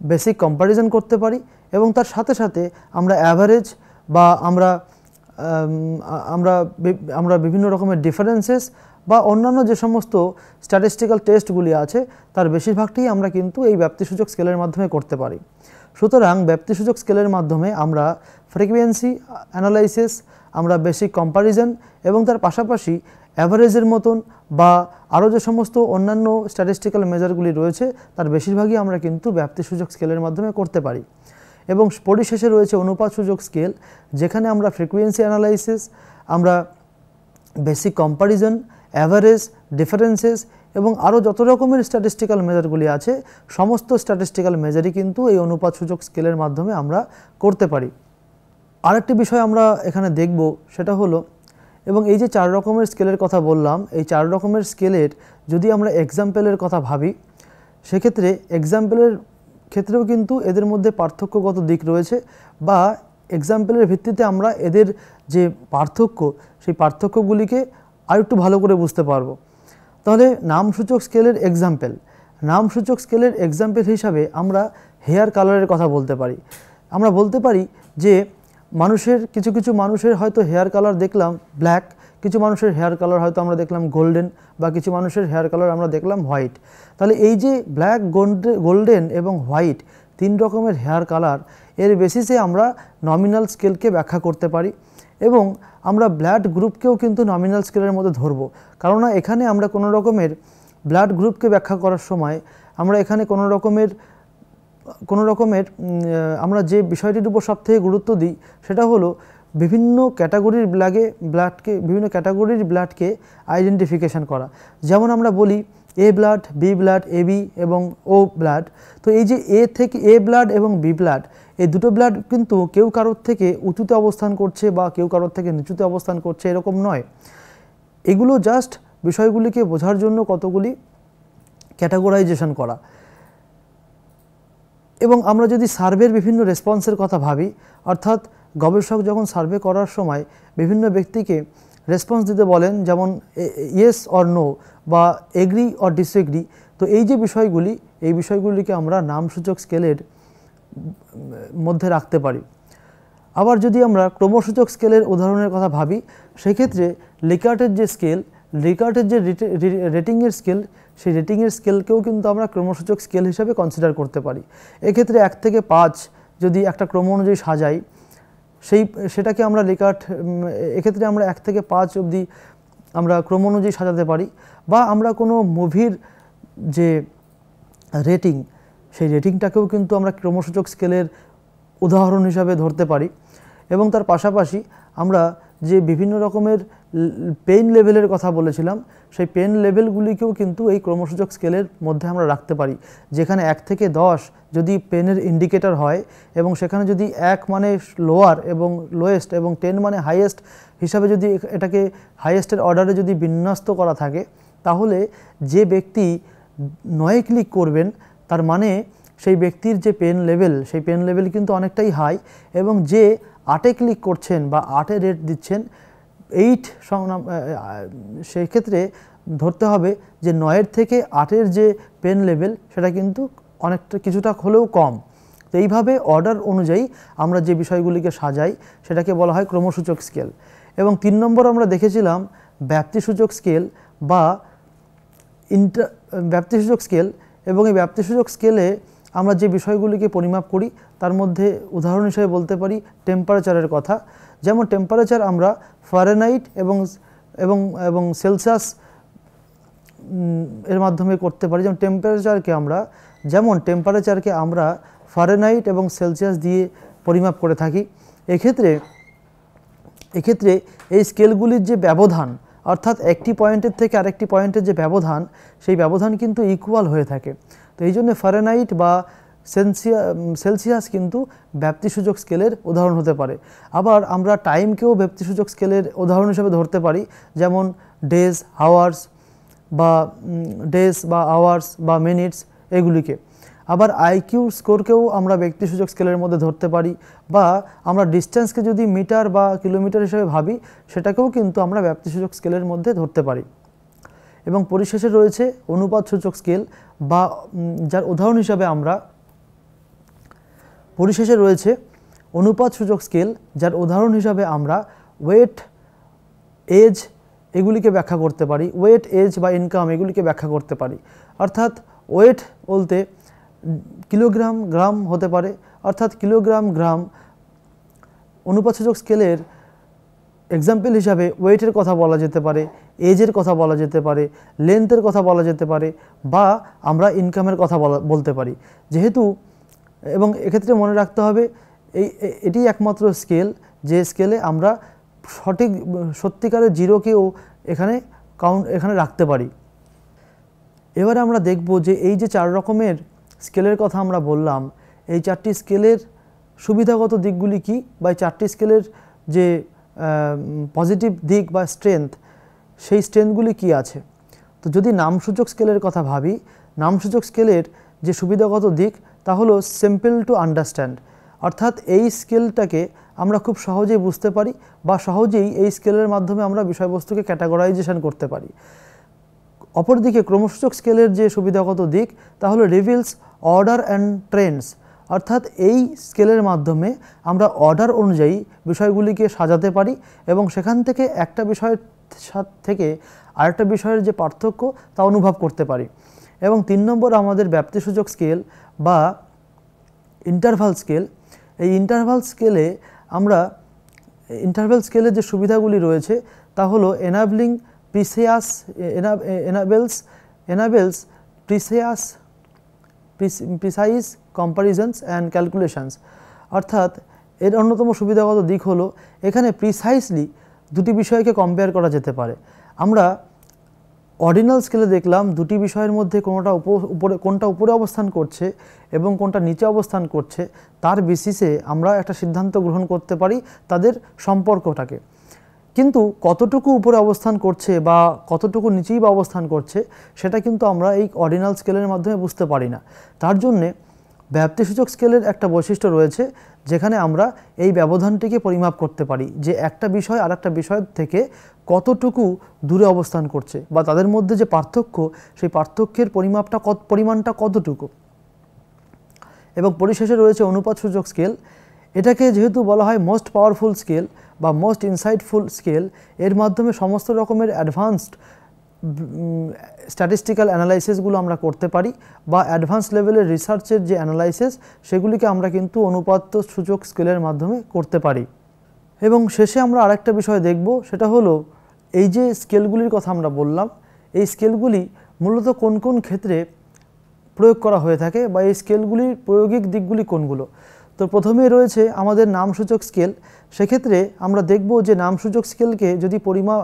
বেসিক কম্প্যারিজন করতে পারি, এবং তার সাথে সাথে আমরা অ্যাভারেজ বা আমরা বিভিন্ন রকমের ডিফারেন্সেস বা অন্যান্য যে সমস্ত স্ট্যাটিস্টিক্যাল টেস্টগুলি আছে তার বেশিরভাগটাই আমরা কিন্তু এই ব্যাপ্তিসূচক স্কেলের মাধ্যমে করতে পারি। সুতরাং ব্যাপ্তিসূচক স্কেলের মাধ্যমে আমরা ফ্রিকোয়েন্সি অ্যানালাইসিস, আমরা বেসিক কম্প্যারিজন এবং তার পাশাপাশি অ্যাভারেজের মতন বা আরও যে সমস্ত অন্যান্য স্ট্যাটিস্টিক্যাল মেজারগুলি রয়েছে তার বেশিরভাগই আমরা কিন্তু ব্যাপ্তিসূচক স্কেলের মাধ্যমে করতে পারি। এবং পরিশেষে রয়েছে অনুপাতসূচক স্কেল, যেখানে আমরা ফ্রিকোয়েন্সি অ্যানালাইসিস, আমরা বেসিক কম্প্যারিজন, অ্যাভারেজ, ডিফারেন্সেস এবং আরও যত রকমের স্ট্যাটিস্টিক্যাল মেজারগুলি আছে সমস্ত স্ট্যাটিস্টিক্যাল মেজারই কিন্তু এই অনুপাতসূচক স্কেলের মাধ্যমে আমরা করতে পারি। আরেকটি বিষয় আমরা এখানে দেখব, সেটা হলো, এবং এই যে 4 রকমের স্কেলের কথা বললাম, এই 4 রকমের স্কেলের যদি আমরা এক্সাম্পলের কথা ভাবি, সেক্ষেত্রে এক্সাম্পলের ক্ষেত্রেও কিন্তু এদের মধ্যে পার্থক্যগত দিক রয়েছে, বা এক্সাম্পলের ভিত্তিতে আমরা এদের যে পার্থক্য সেই পার্থক্যগুলিকে আরেকটু ভালো করে বুঝতে পারবো। তাহলে নামসূচক স্কেলের এক্সাম্পল হিসাবে আমরা হেয়ার কালারের কথা বলতে পারি। আমরা বলতে পারি যে কিছু মানুষের হয়তো হেয়ার কালার দেখলাম ব্ল্যাক, কিছু মানুষের হেয়ার কালার হয়তো আমরা দেখলাম গোল্ডেন, বা কিছু মানুষের হেয়ার কালার আমরা দেখলাম হোয়াইট। তাহলে এই যে ব্ল্যাক, গোল্ডেন এবং হোয়াইট 3 রকমের হেয়ার কালার, এর বেসিসে আমরা নমিনাল স্কেলকে ব্যাখ্যা করতে পারি, এবং আমরা ব্লাড গ্রুপকেও কিন্তু নমিনাল স্কেলের মধ্যে ধরবো। কেননা এখানে আমরা কোনো রকমের ব্লাড গ্রুপকে ব্যাখ্যা করার সময় আমরা এখানে কোনো রকমের কোনো রকমের আমরা যে বিষয়টির উপর সবথেকে গুরুত্ব দিই সেটা হলো বিভিন্ন ক্যাটাগরির ব্লাডকে আইডেন্টিফিকেশান করা। যেমন আমরা বলি এ ব্লাড, বি ব্লাড, এবি এবং ও ব্লাড। তো এই যে এ ব্লাড এবং বি ব্লাড, এই দুটো ব্লাড কিন্তু কেউ কারোর থেকে উঁচুতে অবস্থান করছে বা কেউ কারোর থেকে নিচুতে অবস্থান করছে এরকম নয়। এগুলো জাস্ট বিষয়গুলিকে বোঝার জন্য কতগুলি ক্যাটাগরাইজেশন করা। এবং আমরা যদি সার্ভের বিভিন্ন রেসপন্সের কথা ভাবি, অর্থাৎ গবেষক যখন সার্ভে করার সময় বিভিন্ন ব্যক্তিকে রেসপন্স দিতে বলেন, যেমন ইয়েস অর নো বা এগ্রি অর ডিসএগ্রি, তো এই যে বিষয়গুলি, এই বিষয়গুলিকে আমরা নামসূচক স্কেলের মধ্যে রাখতে পারি। আবার যদি আমরা ক্রমসূচক স্কেলের উদাহরণের কথা ভাবি, সেক্ষেত্রে লিকার্টের যে রেটিংয়ের স্কেল, সেই রেটিংয়ের স্কেলকেও কিন্তু আমরা ক্রমসূচক স্কেল হিসাবে কনসিডার করতে পারি। এক্ষেত্রে 1 থেকে 5 যদি একটা ক্রম অনুযায়ী সাজাই, সেটাকে আমরা এক্ষেত্রে আমরা 1 থেকে 5 অবধি আমরা ক্রম অনুযায়ী সাজাতে পারি। বা আমরা কোনো মুভির যে রেটিং, সেই রেটিংটাকেও কিন্তু আমরা ক্রমসূচক স্কেলের উদাহরণ হিসাবে ধরতে পারি। এবং তার পাশাপাশি আমরা যে বিভিন্ন রকমের পেইন লেভেলের কথা বলেছিলাম, সেই পেন লেভেলগুলিকেও কিন্তু এই ক্রমসূচক স্কেলের মধ্যে আমরা রাখতে পারি। যেখানে 1 থেকে 10 যদি পেনের ইন্ডিকেটর হয় এবং সেখানে যদি 1 মানে লোয়ার এবং লোয়েস্ট এবং 10 মানে হাইয়েস্ট হিসাবে যদি এটাকে হাইয়েস্টের অর্ডারে যদি বিন্যস্ত করা থাকে, তাহলে যে ব্যক্তি 9 ক্লিক করবেন তার মানে সেই ব্যক্তির যে পেন লেভেল, সেই পেন লেভেল কিন্তু অনেকটাই হাই। এবং যে 8 ক্লিক করছেন বা 8 রেট দিচ্ছেন, 8 সেই ক্ষেত্রে ধরতে হবে যে 9 থেকে 8 যে পেন লেভেল সেটা কিন্তু অনেকটা কিছুটা হলেও কম। তো এইভাবে অর্ডার অনুযায়ী আমরা যে বিষয়গুলিকে সাজাই সেটাকে বলা হয় ক্রমসূচক স্কেল। এবং 3 নম্বর আমরা দেখেছিলাম ব্যাপ্তিসূচক স্কেল বা ব্যাপ্তিসূচক স্কেল। এবং এই ব্যাপ্তিসূচক স্কেলে আমরা যে বিষয়গুলিকে পরিমাপ করি তার মধ্যে উদাহরণ হিসেবে বলতে পারি টেম্পারেচারের কথা। যেমন টেম্পারেচার আমরা ফারেনহাইট এবং সেলসিয়াস এর মাধ্যমে করতে পারি। যেমন টেম্পারেচারকে আমরা ফারেনহাইট এবং সেলসিয়াস দিয়ে পরিমাপ করে থাকি। এক্ষেত্রে এই স্কেলগুলির যে ব্যবধান, অর্থাৎ একটি পয়েন্টের থেকে আরেকটি পয়েন্টের যে ব্যবধান, সেই ব্যবধান কিন্তু ইকুয়াল হয়ে থাকে। তো এই জন্য ফারেনহাইট বা সেলসিয়াস কিন্তু ব্যাপ্তিসূচক স্কেলের উদাহরণ হতে পারে। আবার আমরা টাইমকেও ব্যাপ্তিসূচক স্কেলের উদাহরণ হিসেবে ধরতে পারি, যেমন ডেজ বা আওয়ার্স বা মিনিটস এগুলিকে। আবার আইকিউ স্কোরকেও আমরা ব্যক্তিসূচক স্কেলের মধ্যে ধরতে পারি, বা আমরা ডিস্টেন্সকে যদি মিটার বা কিলোমিটার হিসেবে ভাবি সেটাকেও কিন্তু আমরা ব্যাপ্তিসূচক স্কেলের মধ্যে ধরতে পারি। এবং পরিশেষে রয়েছে অনুপাতসূচক স্কেল, বা যার উদাহরণ হিসাবে আমরা ওয়েট, এজ এগুলিকে ব্যাখ্যা করতে পারি। ওয়েট, এজ বা ইনকাম এগুলিকে ব্যাখ্যা করতে পারি। অর্থাৎ ওয়েট বলতে কিলোগ্রাম, গ্রাম হতে পারে, অর্থাৎ কিলোগ্রাম, গ্রাম। অনুপাতসূচক স্কেলের এক্সাম্পল হিসাবে ওয়েটের কথা বলা যেতে পারে, এজের কথা বলা যেতে পারে, লেন্থের কথা বলা যেতে পারে, বা আমরা ইনকামের কথা বলতে পারি। এবং এক্ষেত্রে মনে রাখতে হবে এটি একমাত্র স্কেল যে স্কেলে আমরা সত্যিকারের জিরোকেও এখানে রাখতে পারি। এবারে আমরা দেখব যে এই যে 4 রকমের স্কেলের কথা আমরা বললাম, এই 4টি স্কেলের সুবিধাগত দিকগুলি কি, বা এই 4টি স্কেলের যে পজিটিভ দিক বা স্ট্রেংথ, সেই স্ট্রেংথগুলি কি আছে। তো যদি নামসূচক স্কেলের কথা ভাবি, নামসূচক স্কেলের যে সুবিধাগত দিক তা হলো সিম্পল টু আন্ডারস্ট্যান্ড, অর্থাৎ এই স্কেলটাকে আমরা খুব সহজেই বুঝতে পারি বা সহজেই এই স্কেলের মাধ্যমে আমরা বিষয়বস্তুকে ক্যাটাগরাইজেশন করতে পারি। অপরদিকে ক্রমসূচক স্কেলের যে সুবিধাগত দিক তা হলো রিভিলস অর্ডার অ্যান্ড ট্রেন্ডস, অর্থাৎ এই স্কেলের মাধ্যমে আমরা অর্ডার অনুযায়ী বিষয়গুলিকে সাজাতে পারি এবং সেখান থেকে একটা বিষয়ের থেকে আরেকটা বিষয়ের যে পার্থক্য তা অনুভব করতে পারি। এবং 3 নম্বর আমাদের ব্যাপ্তিসূচক স্কেল বা ইন্টারভাল স্কেল। এই ইন্টারভাল স্কেলের যে সুবিধাগুলি রয়েছে তা হলো এনাবেলস প্রিসাইজ কম্পারিজনস অ্যান্ড ক্যালকুলেশনস। অর্থাৎ এর অন্যতম সুবিধাগত দিক হলো এখানে প্রিসাইসলি দুটি বিষয়কে কম্পেয়ার করা যেতে পারে। আমরা অর্ডিনাল স্কেলে দেখলাম দুটি বিষয়ের মধ্যে কোনটা উপরে অবস্থান করছে এবং কোনটা নিচে অবস্থান করছে তার বেসিসে আমরা একটা সিদ্ধান্ত গ্রহণ করতে পারি তাদের সম্পর্কটাকে। কিন্তু কতটুকু উপরে অবস্থান করছে বা কতটুকু নিচেই বা অবস্থান করছে সেটা কিন্তু আমরা এই অর্ডিনাল স্কেলের মাধ্যমে বুঝতে পারি না। তার জন্যে ব্যাপ্তিসূচক স্কেলের একটা বৈশিষ্ট্য রয়েছে যেখানে আমরা এই ব্যবধানটিকে পরিমাপ করতে পারি যে একটা বিষয় আর একটা বিষয়ের থেকে কতটুকু দূরে অবস্থান করছে বা তাদের মধ্যে যে পার্থক্য সেই পার্থক্যের পরিমাণটা কতটুকু। এবং পরিশেষে রয়েছে অনুপাতসূচক স্কেল। এটাকে যেহেতু বলা হয় মোস্ট পাওয়ারফুল স্কেল বা মোস্ট ইনসাইটফুল স্কেল, এর মাধ্যমে সমস্ত রকমের অ্যাডভান্সড স্ট্যাটিস্টিক্যাল অ্যানালাইসিসগুলো আমরা করতে পারি বা অ্যাডভান্স লেভেলের রিসার্চের যে অ্যানালাইসিস সেগুলিকে আমরা কিন্তু অনুপাতসূচক স্কেলের মাধ্যমে করতে পারি। এবং শেষে আমরা আরেকটা বিষয় দেখব, সেটা হলো এই যে স্কেলগুলির কথা আমরা বললাম এই স্কেলগুলি মূলত কোন কোন ক্ষেত্রে প্রয়োগ করা হয়ে থাকে বা এই স্কেলগুলির প্রয়োগিক দিকগুলি কোনগুলো। তো প্রথমেই রয়েছে আমাদের নামসূচক স্কেল। সেক্ষেত্রে আমরা দেখব যে নামসূচক স্কেলকে যদি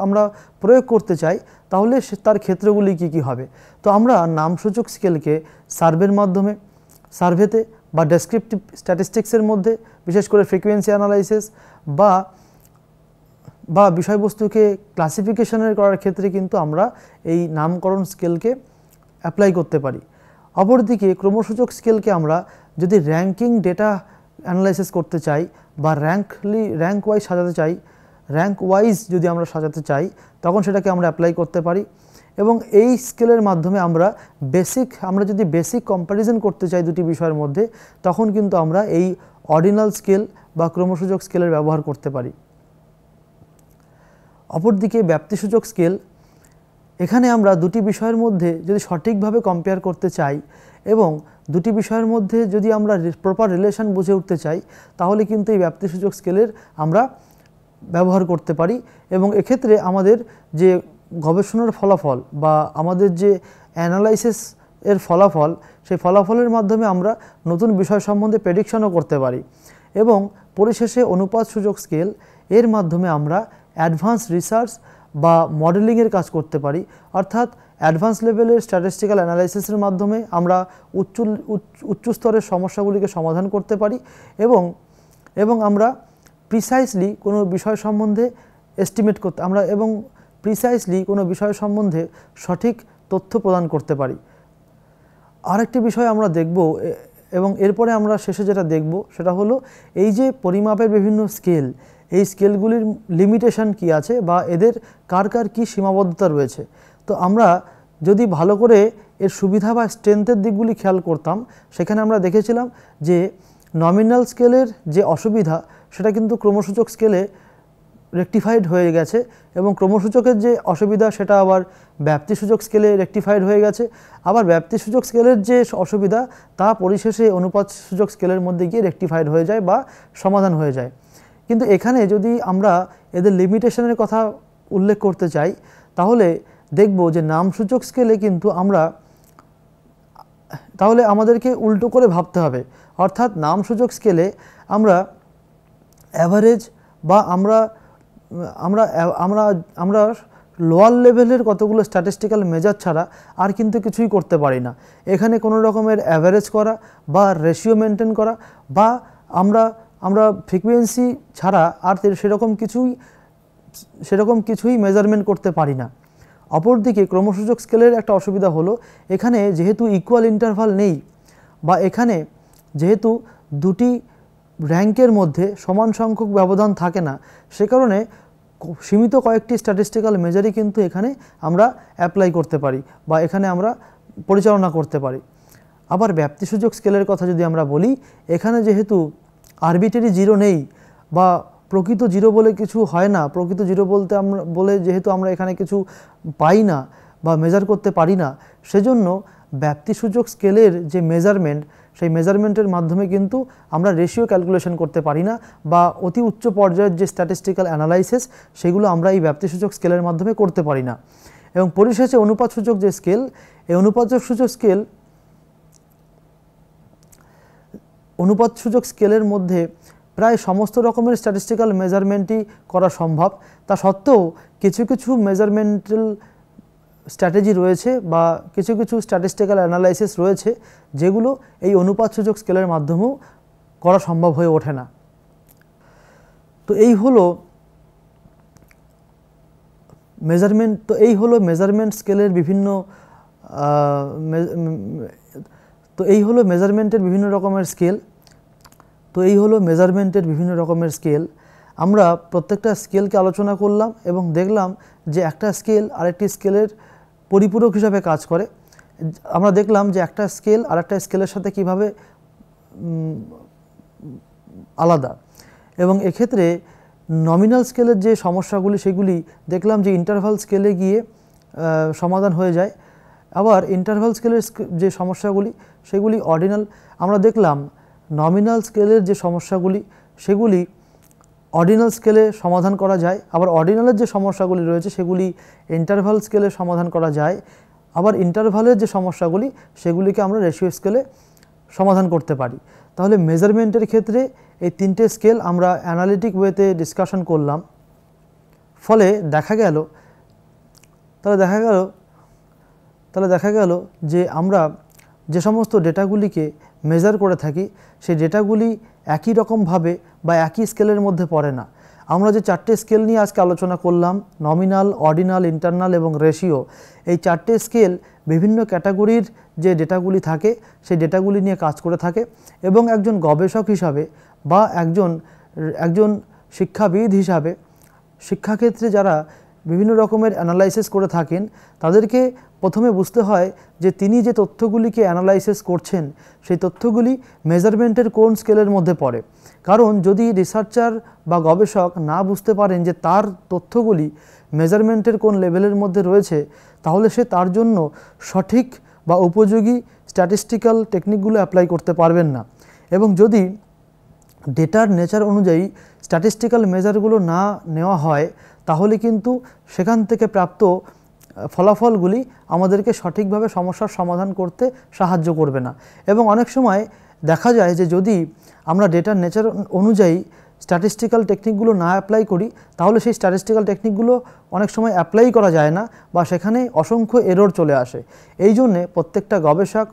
আমরা প্রয়োগ করতে চাই তাহলে তার ক্ষেত্রগুলি কি কি হবে। তো আমরা নামসূচক স্কেলকে সার্ভেতে বা ডেসক্রিপটিভ স্ট্যাটিস্টিক্সের মধ্যে, বিশেষ করে ফ্রিকোয়েন্সি অ্যানালাইসিস বা বিষয়বস্তুকে ক্লাসিফিকেশনের করার ক্ষেত্রে কিন্তু আমরা এই নামকরণ স্কেলকে অ্যাপ্লাই করতে পারি। অপরদিকে ক্রমসূচক স্কেলকে আমরা যদি র্যাঙ্কিং ডেটা অ্যানালাইসিস করতে চাই বা র্যাঙ্ক ওয়াইজ যদি আমরা সাজাতে চাই তখন সেটাকে আমরা অ্যাপ্লাই করতে পারি। এবং এই স্কেলের মাধ্যমে আমরা যদি বেসিক কম্প্যারিজন করতে চাই দুটি বিষয়ের মধ্যে তখন কিন্তু আমরা এই অর্ডিনাল স্কেল বা ক্রমসূচক স্কেলের ব্যবহার করতে পারি। অপরদিকে ব্যাপ্তিসূচক স্কেল, এখানে আমরা দুটি বিষয়ের মধ্যে যদি সঠিকভাবে কম্পেয়ার করতে চাই এবং দুটি বিষয়ের মধ্যে যদি আমরা প্রপার রিলেশন বুঝে উঠতে চাই তাহলে কিন্তু এই ব্যাপ্তিসূচক স্কেলের আমরা ব্যবহার করতে পারি। এবং এক্ষেত্রে আমাদের যে গবেষণার ফলাফল বা আমাদের যে অ্যানালাইসিস এর ফলাফল সেই ফলাফলের মাধ্যমে আমরা নতুন বিষয় সম্বন্ধে প্রেডিকশনও করতে পারি। এবং পরিশেষে অনুপাতসূচক স্কেল, এর মাধ্যমে আমরা অ্যাডভান্স রিসার্চ বা মডেলিংয়ের কাজ করতে পারি। অর্থাৎ অ্যাডভান্স লেভেলের স্ট্যাটিস্টিক্যাল অ্যানালাইসিসের মাধ্যমে আমরা উচ্চ স্তরের সমস্যাগুলিকে সমাধান করতে পারি এবং আমরা প্রিসাইসলি কোনো বিষয় সম্বন্ধে কোনো বিষয় সম্বন্ধে সঠিক তথ্য প্রদান করতে পারি। আরেকটি বিষয় আমরা দেখব এবং এরপরে আমরা শেষে যেটা দেখব সেটা হলো এই যে পরিমাপের বিভিন্ন স্কেল, এই স্কেলগুলির লিমিটেশন কি আছে বা এদের কার কী সীমাবদ্ধতা রয়েছে। তো আমরা যদি ভালো করে এর সুবিধা বা স্ট্রেংথের দিকগুলি খেয়াল করতাম সেখানে আমরা দেখেছিলাম যে নমিনাল স্কেলের যে অসুবিধা সেটা কিন্তু ক্রমসূচক স্কেলে রেকটিফাইড হয়ে গেছে এবং ক্রমসূচকের যে অসুবিধা সেটা আবার ব্যাপ্তিসূচক স্কেলে রেকটিফাইড হয়ে গেছে। আবার ব্যাপ্তিসূচক স্কেলের যে অসুবিধা তা পরিশেষে অনুপাতসূচক স্কেলের মধ্যে গিয়ে রেকটিফাইড হয়ে যায় বা সমাধান হয়ে যায়। কিন্তু এখানে যদি আমরা এদের লিমিটেশনের কথা উল্লেখ করতে চাই তাহলে দেখব যে নামসূচক স্কেলে কিন্তু তাহলে আমাদেরকে উল্টো করে ভাবতে হবে। অর্থাৎ নামসূচক স্কেলে আমরা অ্যাভারেজ বা আমরা লোয়ার লেভেলের কতগুলো স্ট্যাটিস্টিক্যাল মেজার ছাড়া আর কিন্তু কিছুই করতে পারি না। এখানে কোনো রকমের অ্যাভারেজ করা বা রেশিও মেনটেন করা বা আমরা ফ্রিকোয়েন্সি ছাড়া আর সেরকম কিছুই মেজারমেন্ট করতে পারি না। অপরদিকে ক্রমসূচক স্কেলের একটা অসুবিধা হলো এখানে যেহেতু ইকুয়াল ইন্টারভাল নেই বা এখানে যেহেতু দুটি র্যাঙ্কের মধ্যে সমান সংখ্যক ব্যবধান থাকে না, সে কারণে সীমিত কয়েকটি স্ট্যাটিস্টিক্যাল মেজারই কিন্তু এখানে আমরা অ্যাপ্লাই করতে পারি বা এখানে আমরা পরিচালনা করতে পারি। আবার ব্যাপ্তিসূচক স্কেলের কথা যদি আমরা বলি, এখানে যেহেতু আরবিটারি জিরো নেই বা প্রকৃত জিরো বলে কিছু হয় না, প্রকৃত জিরো যেহেতু আমরা এখানে কিছু পাই না বা মেজার করতে পারি না, সেজন্য ব্যাপ্তিসূচক স্কেলের যে মেজারমেন্ট সেই মেজারমেন্টের মাধ্যমে কিন্তু আমরা রেশিও ক্যালকুলেশন করতে পারি না বা অতি উচ্চ পর্যায়ের যে স্ট্যাটিস্টিক্যাল অ্যানালাইসিস সেগুলো আমরা এই ব্যাপ্তিসূচক স্কেলের মাধ্যমে করতে পারি না। এবং পরিশেষে অনুপাতসূচক যে স্কেল, এই অনুপাতসূচক স্কেল অনুপাতসূচক স্কেলের মধ্যে প্রায় সমস্ত রকমের স্ট্যাটিস্টিক্যাল মেজারমেন্টই করা সম্ভব। তা সত্ত্বেও কিছু কিছু মেজারমেন্টাল স্ট্র্যাটেজি রয়েছে বা কিছু কিছু স্ট্যাটিস্টিক্যাল অ্যানালাইসিস রয়েছে যেগুলো এই অনুপাতসূচক স্কেলের মাধ্যমেও করা সম্ভব হয়ে ওঠে না। তো এই হলো মেজারমেন্ট স্কেলের বিভিন্ন মেজারমেন্টের বিভিন্ন রকমের স্কেল। আমরা প্রত্যেকটা স্কেলকে আলোচনা করলাম এবং দেখলাম যে একটা স্কেল আরেকটি স্কেলের পরিপূরক হিসাবে কাজ করে। আমরা দেখলাম যে একটা স্কেল আরেকটা স্কেলের সাথে কিভাবে আলাদা, এবং এক্ষেত্রে নমিনাল স্কেলের যে সমস্যাগুলি সেগুলি দেখলাম যে ইন্টারভাল স্কেলে গিয়ে সমাধান হয়ে যায়। আবার ইন্টারভাল স্কেলের যে সমস্যাগুলি সেগুলি অর্ডিনাল, আমরা দেখলাম নমিনাল স্কেলের যে সমস্যাগুলি সেগুলি অর্ডিনাল স্কেলে সমাধান করা যায়। আবার অর্ডিনালের যে সমস্যাগুলি রয়েছে সেগুলি ইন্টারভাল স্কেলে সমাধান করা যায়। আবার ইন্টারভালের যে সমস্যাগুলি সেগুলিকে আমরা রেশিও স্কেলে সমাধান করতে পারি। তাহলে মেজারমেন্টের ক্ষেত্রে এই তিনটে স্কেল আমরা অ্যানালিটিক ওয়েতে ডিসকাশন করলাম। ফলে দেখা গেল যে আমরা যে সমস্ত ডেটাগুলিকে মেজার করে থাকি সেই ডেটাগুলি একই রকমভাবে বা একই স্কেলের মধ্যে পড়ে না। আমরা যে চারটে স্কেল নিয়ে আজকে আলোচনা করলাম, নমিনাল, অর্ডিনাল, ইন্টারনাল এবং রেশিও, এই চারটে স্কেল বিভিন্ন ক্যাটাগরির যে ডেটাগুলি থাকে সেই ডেটাগুলি নিয়ে কাজ করে থাকে এবং একজন গবেষক হিসাবে বা একজন শিক্ষাবিদ হিসাবে শিক্ষাক্ষেত্রে যারা বিভিন্ন রকমের অ্যানালাইসিস করে থাকেন তাদেরকে প্রথমে বুঝতে হয় যে তিনি যে তথ্যগুলিকে অ্যানালাইসিস করছেন সেই তথ্যগুলি মেজারমেন্টের কোন স্কেলের মধ্যে পড়ে। কারণ যদি রিসার্চার বা গবেষক না বুঝতে পারেন যে তার তথ্যগুলি মেজারমেন্টের কোন লেভেলের মধ্যে রয়েছে, তাহলে সে তার জন্য সঠিক বা উপযোগী স্ট্যাটিস্টিক্যাল টেকনিকগুলো অ্যাপ্লাই করতে পারবেন না। এবং যদি ডেটার নেচার অনুযায়ী স্ট্যাটিস্টিক্যাল মেজারগুলো না নেওয়া হয় তাহলে কিন্তু সেখান থেকে প্রাপ্ত ফলাফলগুলি আমাদেরকে সঠিকভাবে সমস্যার সমাধান করতে সাহায্য করবে না। এবং অনেক সময় দেখা যায় যে যদি আমরা ডেটার নেচার অনুযায়ী স্ট্যাটিস্টিক্যাল টেকনিকগুলো না অ্যাপ্লাই করি তাহলে সেই স্ট্যাটিস্টিক্যাল টেকনিকগুলো অনেক সময় অ্যাপ্লাই করা যায় না বা সেখানে অসংখ্য এরর চলে আসে। এই জন্যে প্রত্যেকটা গবেষক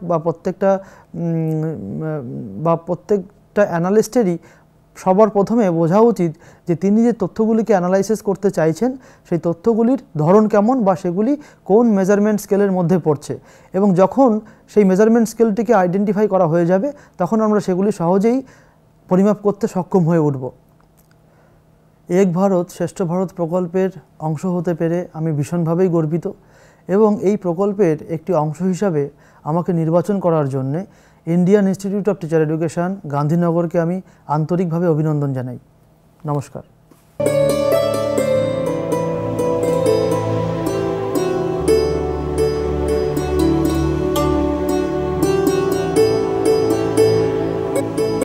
বা প্রত্যেকটা অ্যানালিস্টেরই সবার প্রথমে বোঝা উচিত যে তিনি যে তথ্যগুলিকে অ্যানালাইসিস করতে চাইছেন সেই তথ্যগুলির ধরন কেমন বা সেগুলি কোন মেজারমেন্ট স্কেলের মধ্যে পড়ছে। এবং যখন সেই মেজারমেন্ট স্কেলটিকে আইডেন্টিফাই করা হয়ে যাবে তখন আমরা সেগুলি সহজেই পরিমাপ করতে সক্ষম হয়ে উঠব। এক ভারত শ্রেষ্ঠ ভারত প্রকল্পের অংশ হতে পেরে আমি ভীষণভাবেই গর্বিত এবং এই প্রকল্পের একটি অংশ হিসাবে আমাকে নির্বাচন করার জন্যে Indian Institute of Teacher Education গান্ধীনগরকে আমি আন্তরিকভাবে অভিনন্দন জানাই। নমস্কার।